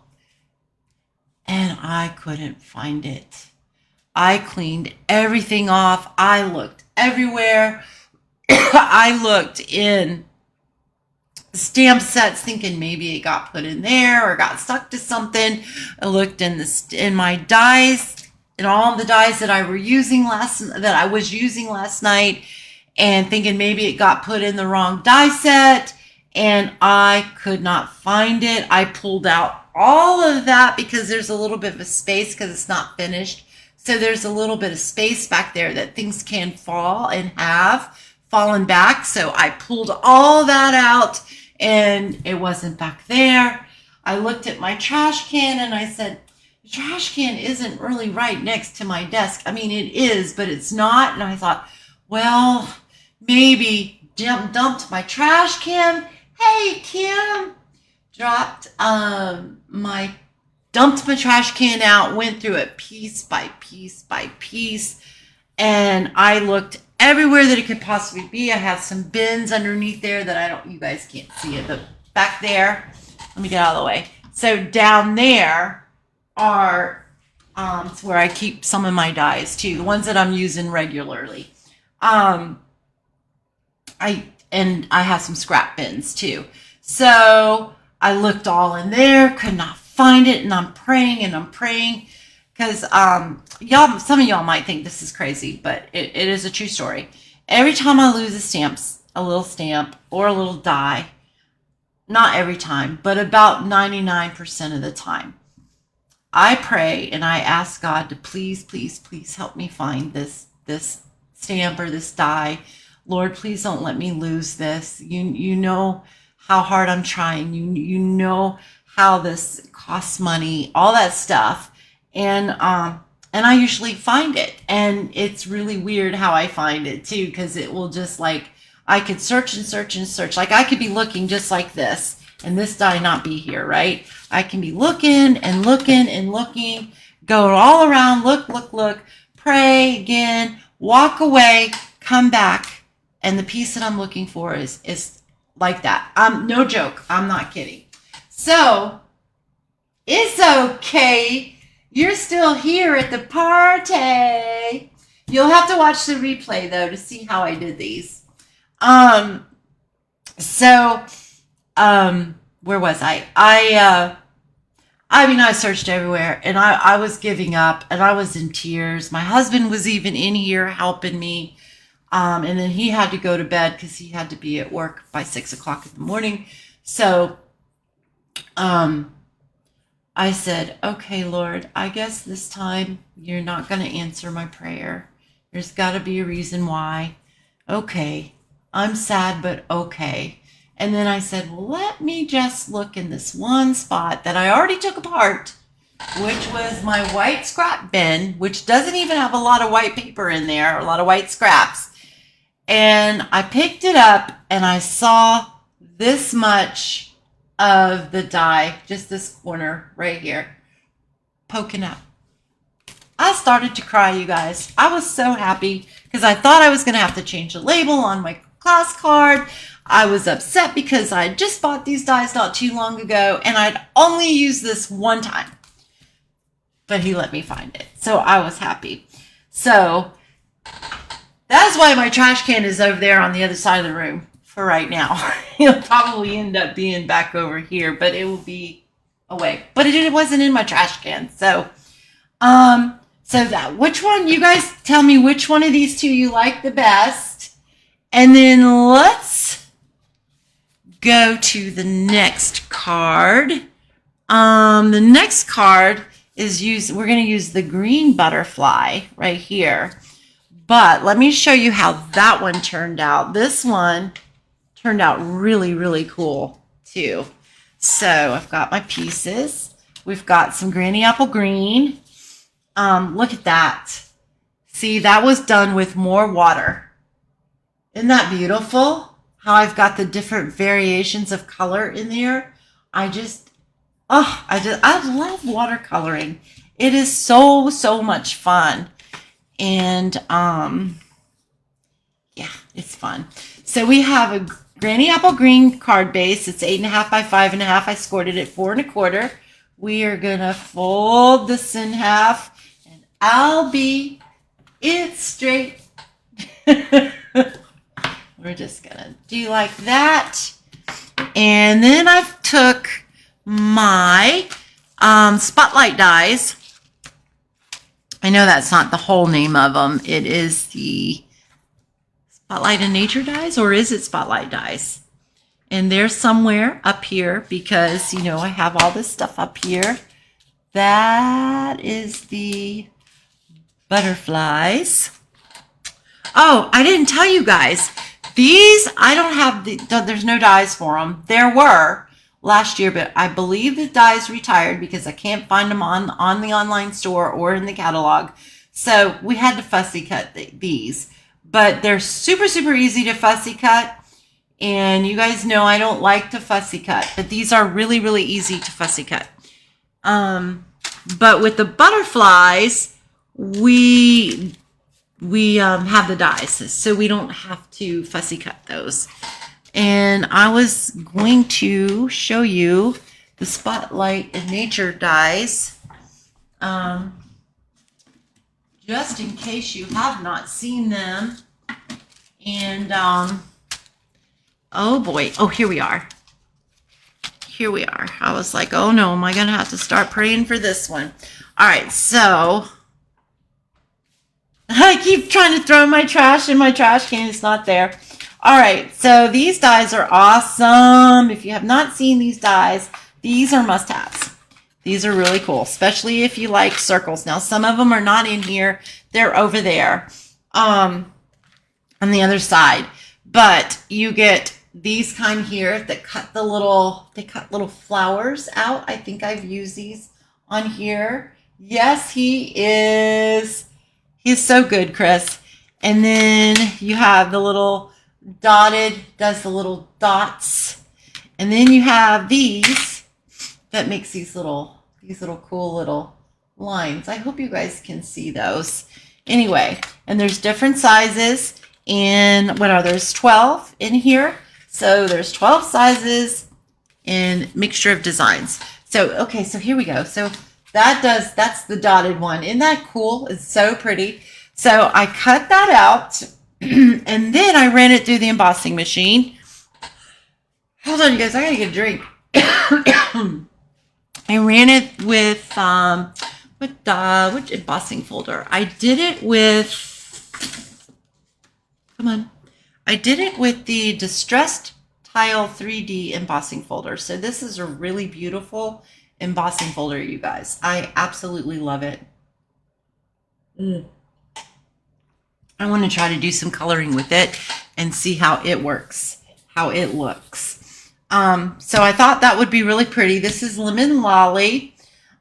And I couldn't find it. I cleaned everything off. I looked everywhere. I looked in stamp sets thinking maybe it got put in there or got stuck to something. I looked in my dies, and all the dies that I was using last night, and thinking maybe it got put in the wrong die set, and I could not find it. I pulled out all of that because there's a little bit of a space because it's not finished. So there's a little bit of space back there that things can fall and have fallen back. So I pulled all that out, and it wasn't back there. I looked at my trash can, and I said, the trash can isn't really right next to my desk. I mean, it is, but it's not. And I thought, well, maybe dumped my trash can. Hey, Kim. Dumped my trash can out, went through it piece by piece by piece. And I looked everywhere that it could possibly be. I have some bins underneath there that you guys can't see it, but back there, let me get out of the way. So down there are it's where I keep some of my dies too, the ones that I'm using regularly. I have some scrap bins too. So I looked all in there, could not find it, and I'm praying because some of y'all might think this is crazy, but it is a true story. Every time I lose a little stamp or a little die, not every time, but about 99% of the time, I pray and I ask God to please, please, please help me find this stamp or this die. Lord, please don't let me lose this. You know how hard I'm trying. You know how this costs money, all that stuff. And I usually find it. And it's really weird how I find it too, because it will just I could search and search and search. Like I could be looking just like this, and this die not be here, right? I can be looking and looking and looking, go all around, look, pray again, walk away, come back, and the piece that I'm looking for is like that. No joke. I'm not kidding. So it's okay. You're still here at the party. You'll have to watch the replay though to see how I did these. So Where was I? I mean, I searched everywhere, and I was giving up, and I was in tears. My husband was even in here helping me, and then he had to go to bed because he had to be at work by 6 o'clock in the morning. So, I said, okay, Lord, I guess this time you're not going to answer my prayer. There's got to be a reason why. Okay, I'm sad, but okay. And then I said, well, let me just look in this one spot that I already took apart, which was my white scrap bin, which doesn't even have a lot of white paper in there, a lot of white scraps. And I picked it up and I saw this much of the dye, just this corner right here, poking up. I started to cry, you guys. I was so happy because I thought I was going to have to change the label on my class card. I was upset because I had just bought these dyes not too long ago and I'd only used this one time. But he let me find it. So I was happy. So that's why my trash can is over there on the other side of the room for right now. It'll probably end up being back over here, but it will be away. But it wasn't in my trash can. So, which one, you guys tell me which one of these two you like the best. And then let's go to the next card. The next card is we're going to use the green butterfly right here. But let me show you how that one turned out. This one turned out really, really cool too. So I've got my pieces. We've got some granny apple green. Look at that. See, that was done with more water. Isn't that beautiful? How I've got the different variations of color in there. I love watercoloring. It is so much fun. And yeah, it's fun. So we have a granny apple green card base. It's 8.5 by 5.5. I scored it at 4 1/4. We are gonna fold this in half, and I'll be it straight. We're just gonna do like that. And then I've took my spotlight dies. I know that's not the whole name of them. It is the Spotlight and Nature dies, or is it Spotlight dies? And they're somewhere up here because, you know, I have all this stuff up here. That is the butterflies. Oh, I didn't tell you guys. These, I don't have, there's no dies for them. There were last year, but I believe the dies retired because I can't find them on the online store or in the catalog. So we had to fussy cut these. But they're super easy to fussy cut. And you guys know I don't like to fussy cut. But these are really easy to fussy cut. But with the butterflies, we have the dies, so we don't have to fussy cut those. And I was going to show you the Spotlight and Nature dies, just in case you have not seen them. And oh boy, oh, here we are. Here we are. I was like, oh no, am I gonna have to start praying for this one? All right, so I keep trying to throw my trash in my trash can. It's not there. All right. So these dies are awesome. If you have not seen these dies, these are must-haves. These are really cool, especially if you like circles. Now, some of them are not in here. They're over there on the other side. But you get these kind here that cut they cut little flowers out. I think I've used these on here. Yes, he is. He's so good, Chris. And then you have the little dotted, does the little dots. And then you have these that makes these little cool little lines. I hope you guys can see those. Anyway, and there's different sizes. And what are there's 12 in here. So there's 12 sizes and mixture of designs. So, okay, so here we go. So that's the dotted one. Isn't that cool? It's so pretty. So I cut that out and then I ran it through the embossing machine. Hold on, you guys. I gotta get a drink. I ran it with which embossing folder? I did it with. Come on. I did it with the Distressed Tile 3D embossing folder. So this is a really beautiful embossing folder, you guys. I absolutely love it. I want to try to do some coloring with it and see how it works, how it looks. So I thought that would be really pretty. This is Lemon Lolly.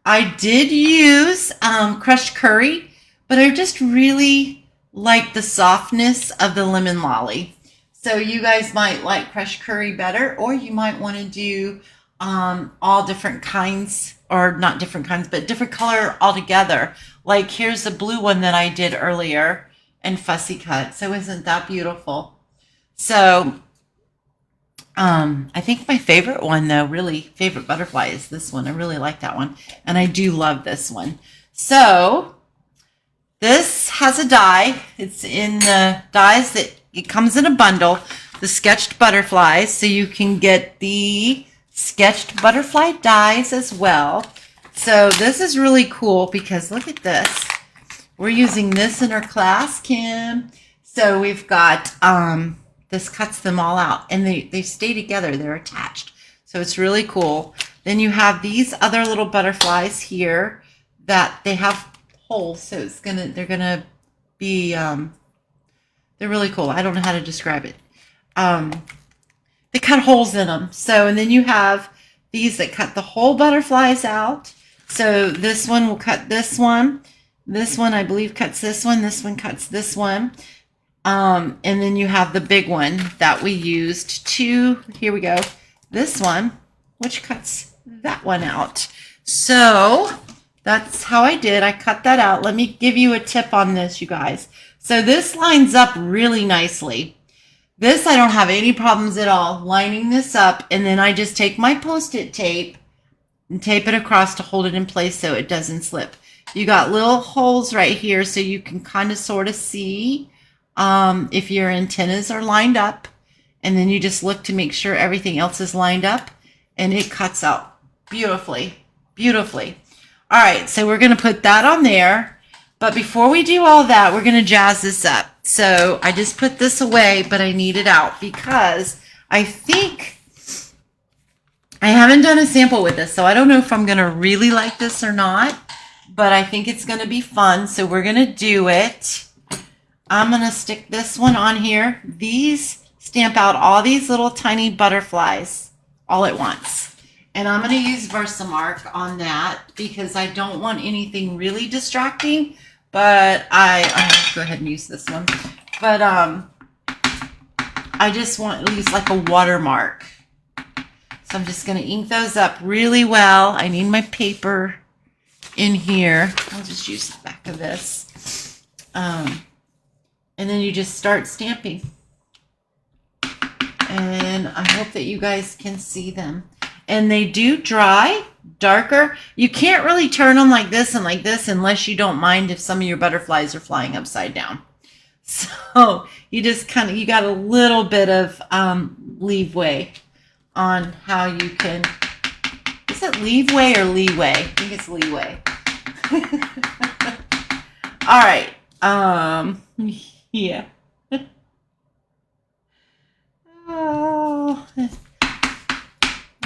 I did use crushed curry, but I just really like the softness of the Lemon Lolly. So you guys might like crushed curry better, or you might want to do all different kinds, or not different kinds, but different color altogether. Like here's the blue one that I did earlier and fussy cut. So isn't that beautiful? So I think my favorite one though, really favorite butterfly, is this one. I really like that one. And I do love this one. So this has a die. It's in the dies that it comes in a bundle, the sketched butterflies. So you can get the sketched butterfly dies as well. So this is really cool because look at this. We're using this in our class, Kim. So we've got, this cuts them all out and they stay together. They're attached. So it's really cool. Then you have these other little butterflies here that they have holes. So they're gonna be, they're really cool. I don't know how to describe it. They cut holes in them. So, and then you have these that cut the whole butterflies out. So this one will cut this one. This one, I believe, cuts this one. This one cuts this one. And then you have the big one that we used to, here we go, this one, which cuts that one out. So that's how I did. I cut that out. Let me give you a tip on this, you guys. So this lines up really nicely. This, I don't have any problems at all lining this up. And then I just take my Post-it tape and tape it across to hold it in place so it doesn't slip. You got little holes right here so you can kind of sort of see if your antennas are lined up. And then you just look to make sure everything else is lined up, and it cuts out beautifully, beautifully. All right, so we're going to put that on there. But before we do all that, we're going to jazz this up. So I just put this away, but I need it out because I think I haven't done a sample with this. So I don't know if I'm going to really like this or not, but I think it's going to be fun. So we're going to do it. I'm going to stick this one on here. These stamp out all these little tiny butterflies all at once. And I'm going to use Versamark on that because I don't want anything really distracting. But I'll go ahead and use this one. But I just want at least like a watermark. So I'm just going to ink those up really well. I need my paper in here. I'll just use the back of this. And then you just start stamping. And I hope that you guys can see them. And they do dry darker. You can't really turn them like this and like this unless you don't mind if some of your butterflies are flying upside down. So you just kind of, you got a little bit of leeway on how you can, is it leeway or leeway? I think it's leeway. All right. Yeah. Oh.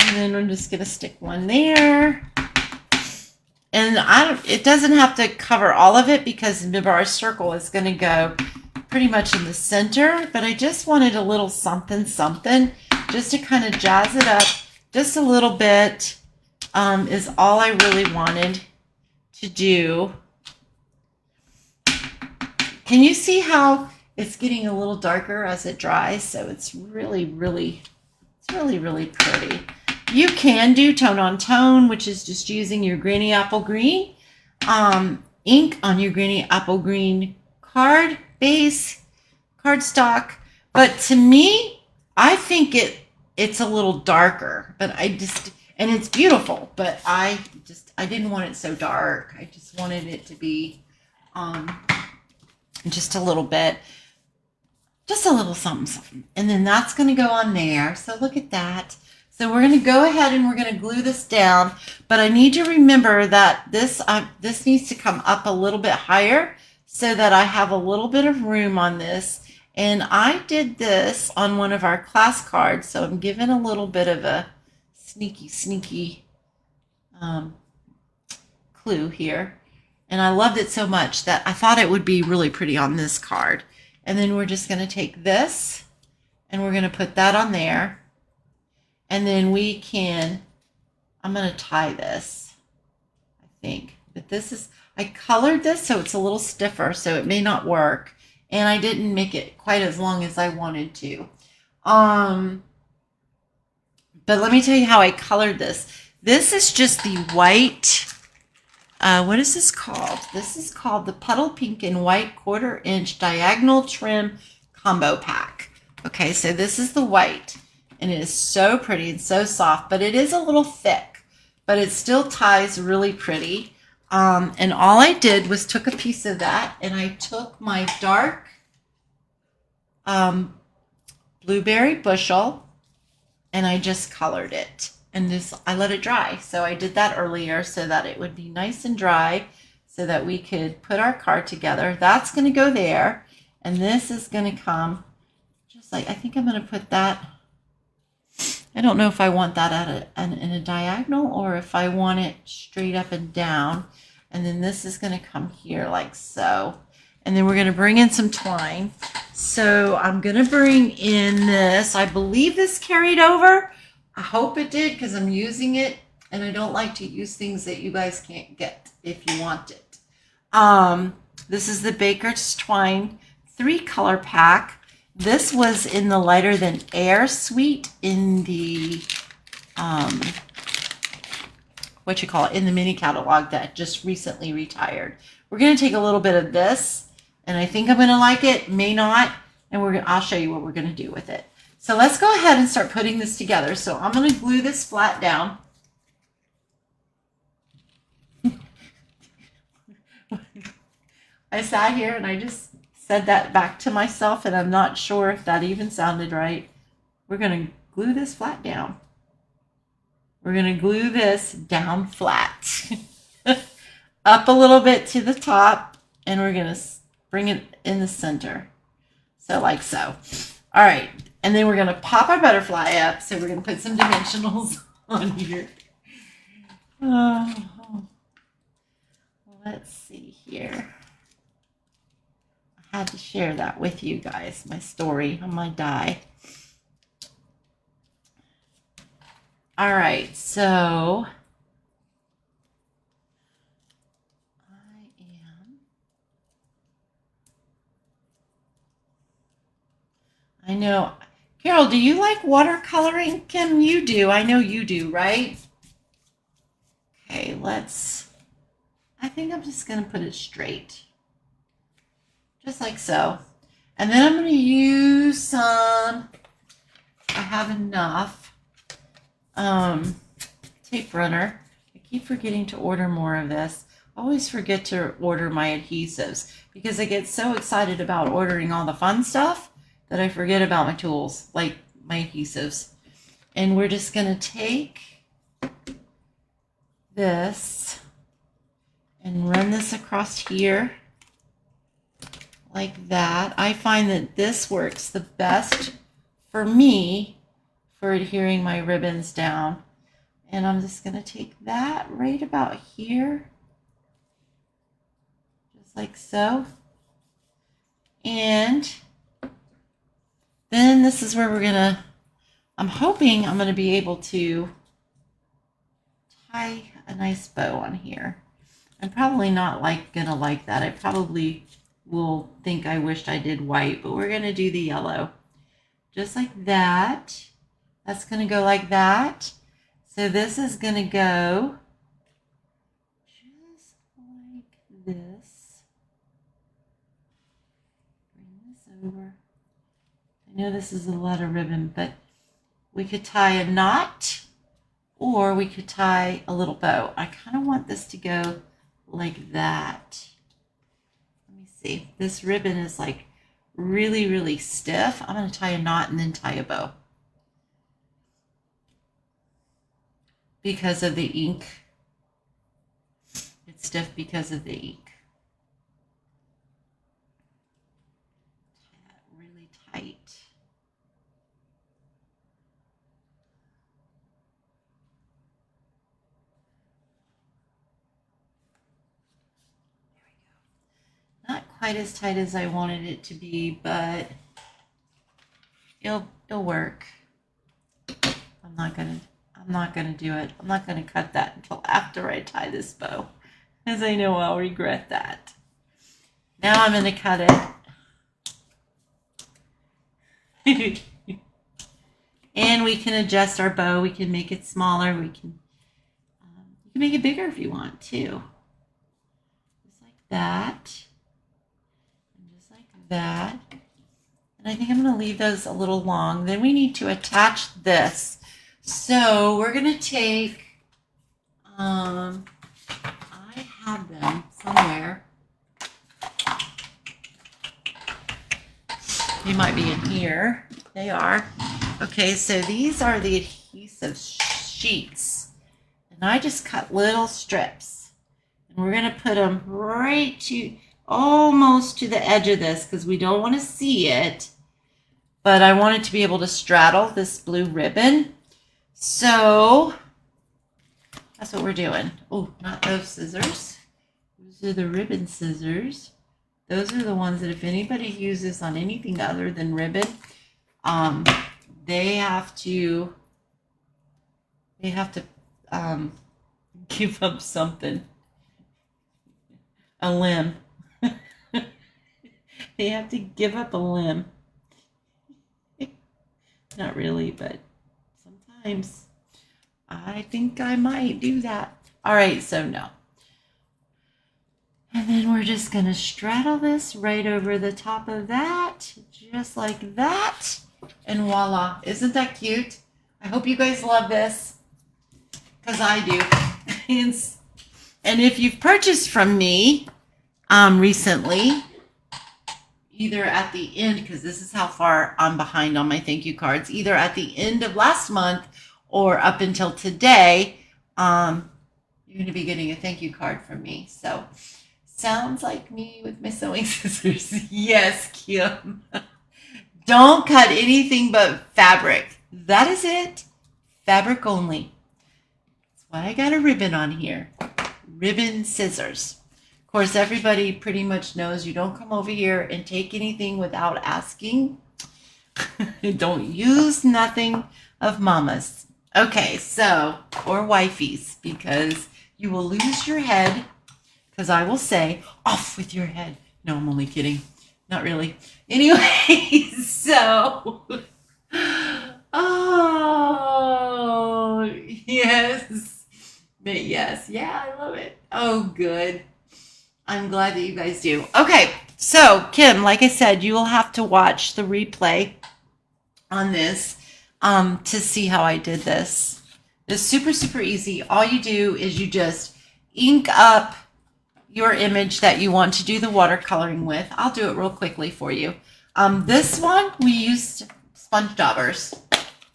And then I'm just going to stick one there. And it doesn't have to cover all of it because remember our circle is going to go pretty much in the center. But I just wanted a little something, something just to kind of jazz it up just a little bit is all I really wanted to do. Can you see how it's getting a little darker as it dries? So it's really, really pretty. You can do tone on tone, which is just using your Granny Apple Green ink on your Granny Apple Green card base, cardstock. But to me, I think it's a little darker, but and it's beautiful, but I didn't want it so dark. I just wanted it to be just a little bit. just a little something, something. And then that's going to go on there. So look at that. So we're going to go ahead and we're going to glue this down. But I need to remember that this needs to come up a little bit higher so that I have a little bit of room on this. And I did this on one of our class cards. So I'm giving a little bit of a sneaky clue here. And I loved it so much that I thought it would be really pretty on this card. And then we're just going to take this and we're going to put that on there. And then we can, I'm going to tie this, I think. But this is, I colored this so it's a little stiffer, so it may not work. And I didn't make it quite as long as I wanted to. But let me tell you how I colored this. This is just the white, what is this called? This is called the Puddle Pink and White 1/4 inch Diagonal Trim Combo Pack. Okay, so this is the white, and it is so pretty and so soft, but it is a little thick, but it still ties really pretty. And all I did was took a piece of that, and I took my dark blueberry bushel, and I just colored it. And this, I let it dry. So I did that earlier so that it would be nice and dry so that we could put our card together. That's going to go there. And this is going to come just like, I think I'm going to put that. I don't know if I want that in a diagonal or if I want it straight up and down. And then this is going to come here like so. And then we're going to bring in some twine. So I'm going to bring in this. I believe this carried over. I hope it did because I'm using it, and I don't like to use things that you guys can't get if you want it. This is the Baker's Twine 3-color pack. This was in the Lighter Than Air suite in the, in the mini catalog that just recently retired. We're going to take a little bit of this, and I think I'm going to like it, may not, and I'll show you what we're going to do with it. So let's go ahead and start putting this together. So I'm going to glue this flat down. I sat here and I just said that back to myself, and I'm not sure if that even sounded right. We're going to glue this flat down. We're going to glue this down flat. Up a little bit to the top, and we're going to bring it in the center. So like so. All right. And then we're going to pop our butterfly up. So we're going to put some dimensionals on here. Let's see here. I had to share that with you guys, my story on my die. All right, so I know, Carol, do you like watercoloring? Kim, you do. I know you do, right? Okay, I think I'm just going to put it straight. Just like so. And then I'm going to use some, I have enough, tape runner. I keep forgetting to order more of this. I always forget to order my adhesives because I get so excited about ordering all the fun stuff that I forget about my tools, like my adhesives. And we're just going to take this and run this across here like that. I find that this works the best for me for adhering my ribbons down. And I'm just going to take that right about here, just like so. And then this is where we're going to, I'm hoping I'm going to be able to tie a nice bow on here. I'm probably not going to like that. I probably will think I wished I did white, but we're going to do the yellow. Just like that. That's going to go like that. So this is going to go just like this. Bring this over. I know this is a lot of ribbon, but we could tie a knot or we could tie a little bow. I kind of want this to go like that. Let me see. This ribbon is like really, really stiff, I'm going to tie a knot and then tie a bow because of the ink. It's stiff because of the ink. Tie that really tight. Not quite as tight as I wanted it to be, but it'll work. I'm not gonna do it. I'm not gonna cut that until after I tie this bow, because I know I'll regret that. Now I'm gonna cut it. And we can adjust our bow. We can make it smaller. You can make it bigger if you want too. Just like that. That, and I think I'm going to leave those a little long. Then we need to attach this. So we're going to take, I have them somewhere. They might be in here. They are. Okay, so these are the adhesive sheets. And I just cut little strips. And we're going to put them right to almost to the edge of this because we don't want to see it, but I want it to be able to straddle this blue ribbon. So that's what we're doing. Oh, not those scissors. Those are the ribbon scissors. Those are the ones that if anybody uses on anything other than ribbon, they have to give up something, a limb. They have to give up a limb. Not really, but sometimes I think I might do that. All right, so no. And then we're just going to straddle this right over the top of that, just like that. And voila. Isn't that cute? I hope you guys love this, because I do. And if you've purchased from me recently, either at the end, because this is how far I'm behind on my thank you cards, either at the end of last month or up until today, you're going to be getting a thank you card from me. So sounds like me with my sewing scissors. Yes, Kim. Don't cut anything but fabric. That is it. Fabric only. That's why I got a ribbon on here. Ribbon scissors. Of course, everybody pretty much knows you don't come over here and take anything without asking. Don't use nothing of mama's. Okay, so, or wifey's, because you will lose your head, because I will say, off with your head. No, I'm only kidding. Not really. Anyway, so, oh, yes. But yes, yeah, I love it. Oh, good. I'm glad that you guys do. Okay, so Kim, like I said, you will have to watch the replay on this to see how I did this. It's super, super easy. All you do is you just ink up your image that you want to do the watercoloring with. I'll do it real quickly for you. This one, we used sponge daubers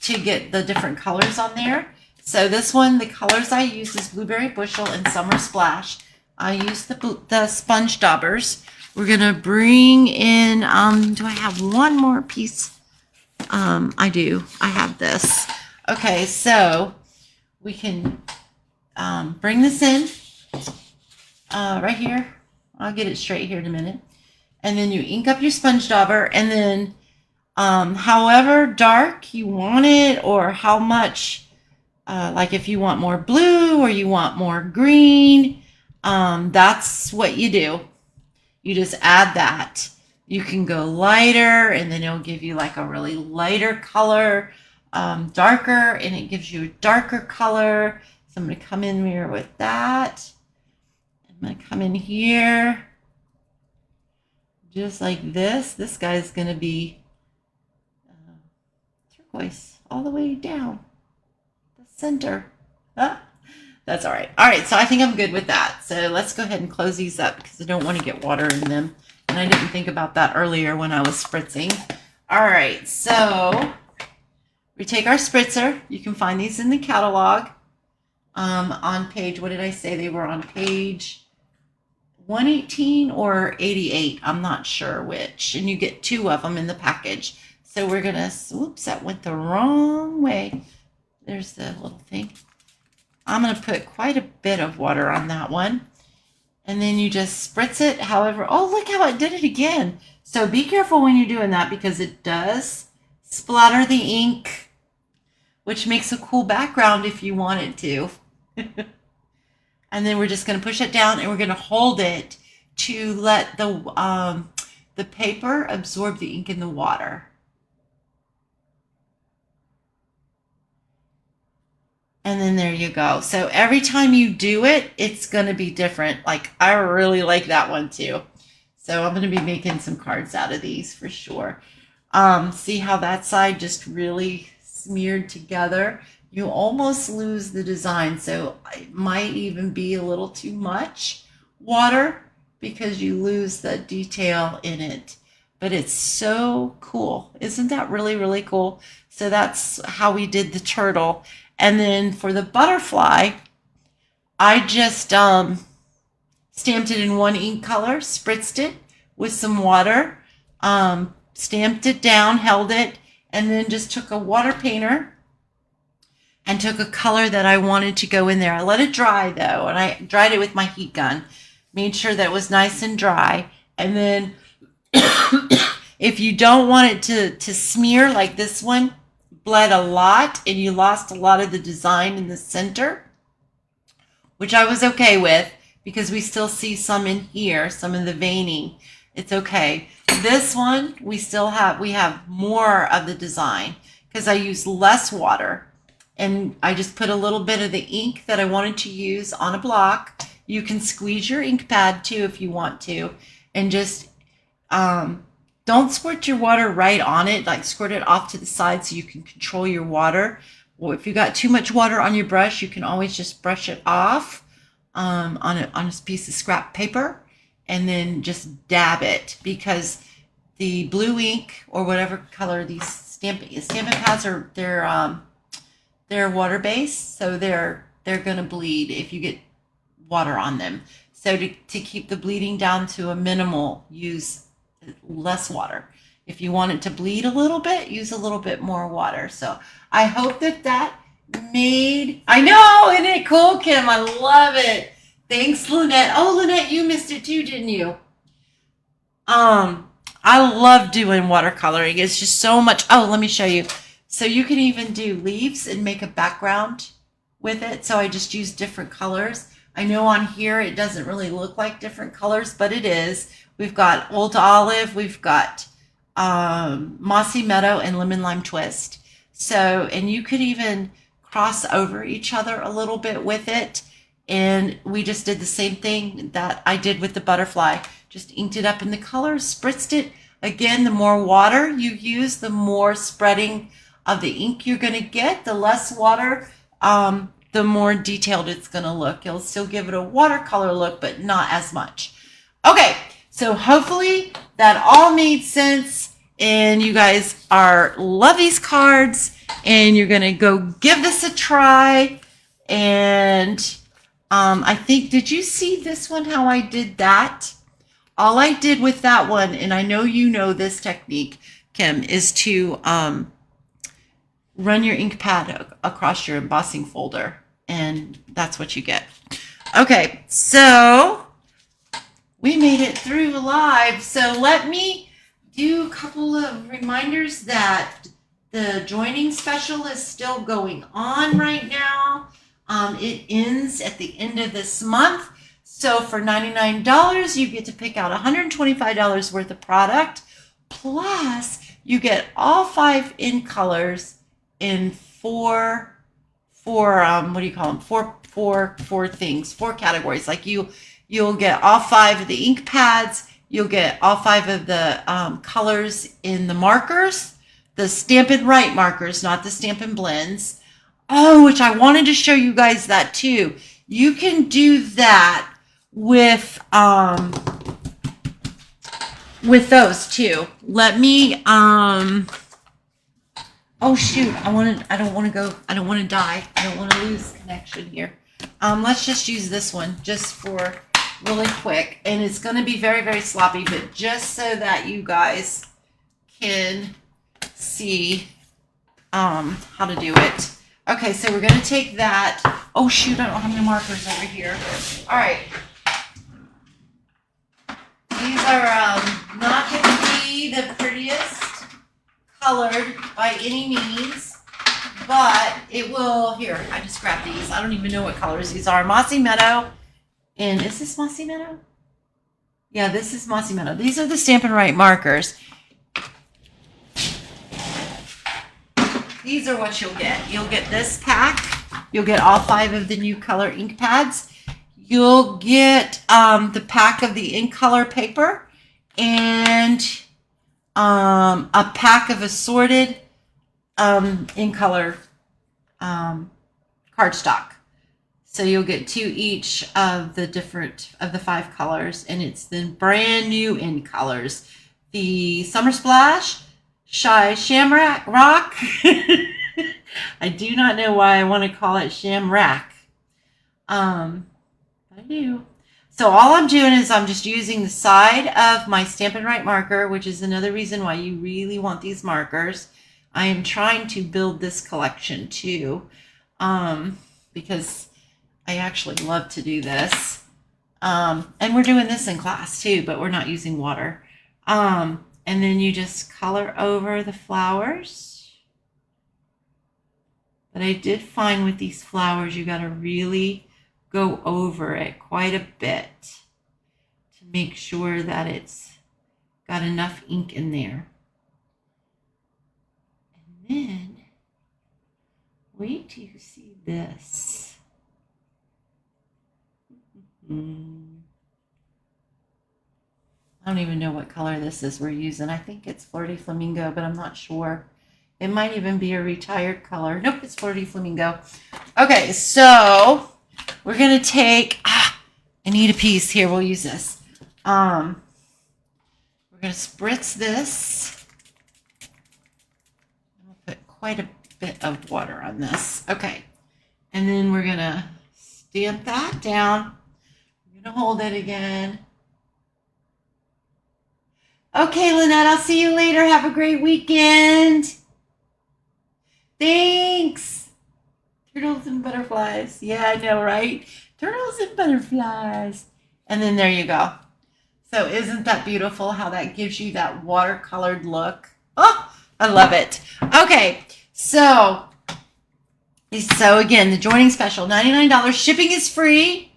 to get the different colors on there. So this one, the colors I use is Blueberry Bushel and Summer Splash. I use the sponge daubers. We're going to bring in, do I have one more piece? I do. I have this. Okay, so we can bring this in right here. I'll get it straight here in a minute. And then you ink up your sponge dauber, and then however dark you want it, or how much, like if you want more blue or you want more green, that's what you do. You just add that. You can go lighter, and then it'll give you like a really lighter color, darker, and it gives you a darker color. So I'm going to come in here with that. I'm going to come in here just like this. This guy's going to be turquoise all the way down the center. That's all right. All right, so I think I'm good with that. So let's go ahead and close these up because I don't want to get water in them And I didn't think about that earlier when I was spritzing. All right, so we take our spritzer. You can find these in the catalog on page, what did I say? They were on page 118 or 88. I'm not sure which. And you get 2 of them in the package. So we're going to, whoops, that went the wrong way. There's the little thing. I'm going to put quite a bit of water on that one. And then you just spritz it however. Oh, look how it did it again. So be careful when you're doing that because it does splatter the ink, which makes a cool background if you want it to. And then we're just going to push it down and we're going to hold it to let the paper absorb the ink in the water. And then there you go. So every time you do it, it's going to be different. Like I really like that one too. So I'm going to be making some cards out of these for sure. See how that side just really smeared together? You almost lose the design. So it might even be a little too much water because you lose the detail in it. But it's so cool. Isn't that really, really cool? So that's how we did the turtle. And then for the butterfly, I just stamped it in one ink color, spritzed it with some water, stamped it down, held it, and then just took a water painter and took a color that I wanted to go in there. I let it dry though, and I dried it with my heat gun. Made sure that it was nice and dry. And then if you don't want it to smear like this one, bled a lot and you lost a lot of the design in the center, which I was okay with because we still see some in here, some of the veining. It's okay. This one, we have more of the design because I used less water and I just put a little bit of the ink that I wanted to use on a block. You can squeeze your ink pad too if you want to, and just don't squirt your water right on it, like squirt it off to the side so you can control your water. Well, if you got too much water on your brush, you can always just brush it off on a piece of scrap paper and then just dab it, because the blue ink or whatever color these stamping pads are, they're water based, so they're gonna bleed if you get water on them. So to keep the bleeding down to a minimal, use less water. If you want it to bleed a little bit, use a little bit more water. So I hope that made, I know, isn't it cool, Kim? I love it. Thanks, Lynette. Oh, Lynette, you missed it too, didn't you? I love doing watercoloring. It's just so much. Oh, let me show you. So you can even do leaves and make a background with it. So I just use different colors. I know on here it doesn't really look like different colors, but it is. We've got Old Olive, we've got Mossy Meadow, and Lemon Lime Twist. So, and you could even cross over each other a little bit with it. And we just did the same thing that I did with the butterfly. Just inked it up in the colors, spritzed it. Again, the more water you use, the more spreading of the ink you're going to get. The less water, the more detailed it's going to look. You'll still give it a watercolor look, but not as much. Okay. So hopefully that all made sense and you guys love these cards and you're going to go give this a try. And I think, did you see this one, how I did that? All I did with that one, and I know you know this technique, Kim, is to run your ink pad across your embossing folder, and that's what you get. Okay, so we made it through live. So let me do a couple of reminders that the joining special is still going on right now. It ends at the end of this month. So for $99, you get to pick out $125 worth of product. Plus, you get all 5 in colors in four what do you call them? Four things, 4 categories. Like you'll get all 5 of the ink pads. You'll get all 5 of the colors in the markers, the Stampin' Right markers, not the Stampin' Blends. Oh, which I wanted to show you guys that too. You can do that with with those too. Let me, oh shoot, I don't want to die. I don't want to lose connection here. Let's just use this one just for really quick. And it's going to be very, very sloppy, but just so that you guys can see how to do it. Okay, so we're going to take that. Oh shoot, I don't have any markers over here. All right. These are not going to be the prettiest colored by any means, but it will. Here, I just grabbed these. I don't even know what colors these are. Mossy Meadow. And is this Mossy Meadow? Yeah, this is Mossy Meadow. These are the Stampin' Right markers. These are what you'll get. You'll get this pack. You'll get all 5 of the new color ink pads. You'll get the pack of the ink color paper and a pack of assorted ink color cardstock. So you'll get 2 each of the 5 colors, and it's the brand new ink colors. The Summer Splash, Shy Shamrock Rock. I do not know why I want to call it Shamrock. But I do. So all I'm doing is I'm just using the side of my Stampin' Right marker, which is another reason why you really want these markers. I am trying to build this collection too, because I actually love to do this. And we're doing this in class too, but we're not using water. And then you just color over the flowers. But I did find with these flowers, you got to really go over it quite a bit to make sure that it's got enough ink in there. And then wait till you see this. I don't even know what color this is we're using. I think it's Flirty Flamingo, but I'm not sure. It might even be a retired color. Nope, it's Flirty Flamingo. Okay, so we're going to take, I need a piece here. We'll use this. We're going to spritz this. I'll put quite a bit of water on this. Okay. And then we're going to stamp that down. We're going to hold it again. Okay, Lynette, I'll see you later. Have a great weekend. Thanks. Turtles and butterflies. Yeah, I know, right? Turtles and butterflies. And then there you go. So isn't that beautiful how that gives you that watercolored look? Oh, I love it. Okay, so again, the joining special, $99. Shipping is free.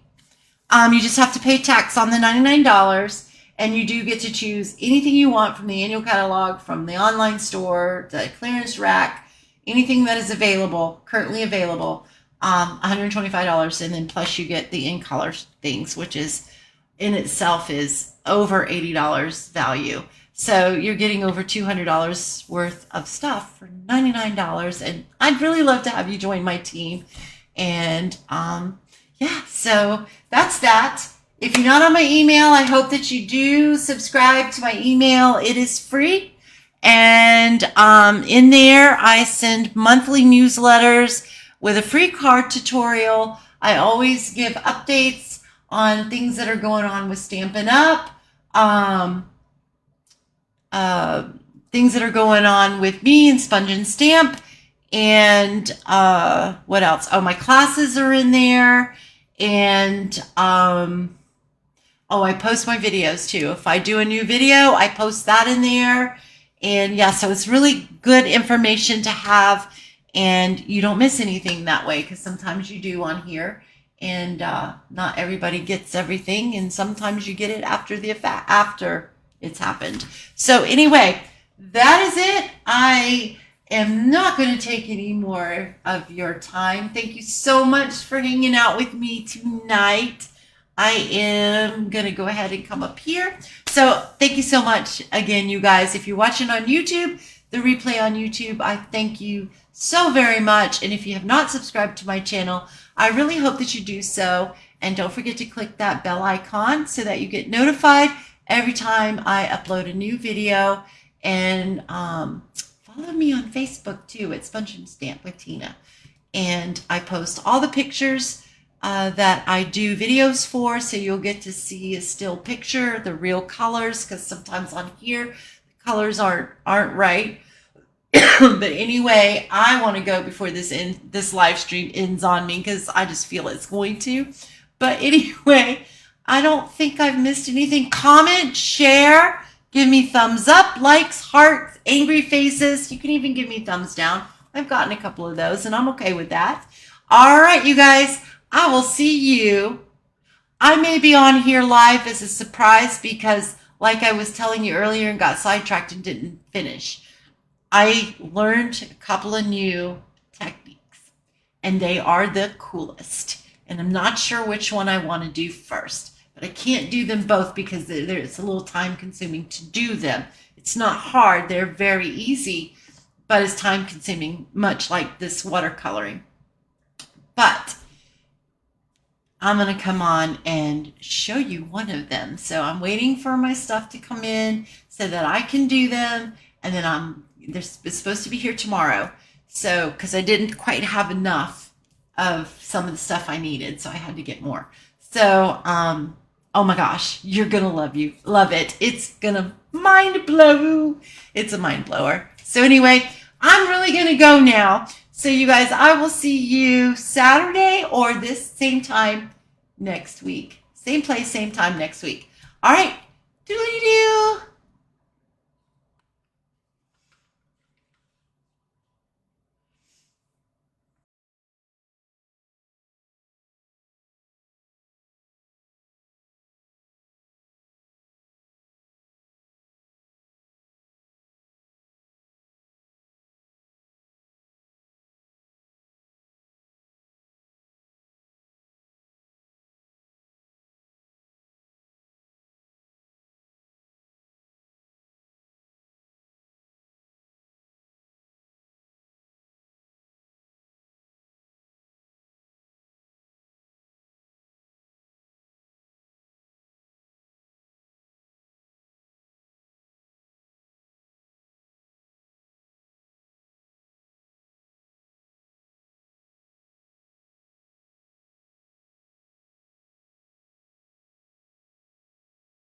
You just have to pay tax on the $99. And you do get to choose anything you want from the annual catalog, from the online store, the clearance rack, anything that is available, currently available, $125. And then plus you get the in color things, which is in itself is over $80 value. So you're getting over $200 worth of stuff for $99. And I'd really love to have you join my team. And yeah, so that's that. If you're not on my email, I hope that you do subscribe to my email. It is free. And in there, I send monthly newsletters with a free card tutorial. I always give updates on things that are going on with Stampin' Up, things that are going on with me and Sponge and Stamp. And what else? Oh, my classes are in there. And I post my videos too. If I do a new video, I post that in there. And yeah, so it's really good information to have, and you don't miss anything that way, because sometimes you do on here, and not everybody gets everything, and sometimes you get it after it's happened. So anyway, that is it. I am not going to take any more of your time. Thank you so much for hanging out with me tonight. I am going to go ahead and come up here. So thank you so much again, you guys. If you're watching on YouTube, the replay on YouTube, I thank you so very much. And if you have not subscribed to my channel, I really hope that you do so. And don't forget to click that bell icon so that you get notified every time I upload a new video. And follow me on Facebook too. It's Sponge and Stamp with Tina. And I post all the pictures that I do videos for, so you'll get to see a still picture, the real colors, because sometimes on here the colors aren't right. But anyway, I want to go before this live stream ends on me, because I just feel it's going to. But anyway, I don't think I've missed anything. Comment, share, give me thumbs up, likes, hearts, angry faces. You can even give me thumbs down. I've gotten a couple of those, and I'm okay with that. All right, you guys, I will see you. I may be on here live as a surprise because, like I was telling you earlier, and got sidetracked and didn't finish. I learned a couple of new techniques, and they are the coolest. And I'm not sure which one I want to do first, but I can't do them both because it's a little time consuming to do them. It's not hard. They're very easy, but it's time consuming, much like this watercoloring. But I'm going to come on and show you one of them. So I'm waiting for my stuff to come in so that I can do them. And then it's supposed to be here tomorrow. So, because I didn't quite have enough of some of the stuff I needed, so I had to get more. So, oh my gosh, you're going to love it. It's going to mind blow. It's a mind blower. So anyway, I'm really going to go now. So you guys, I will see you Saturday or this same time next week. Same place, same time next week. All right. Doodly-doo.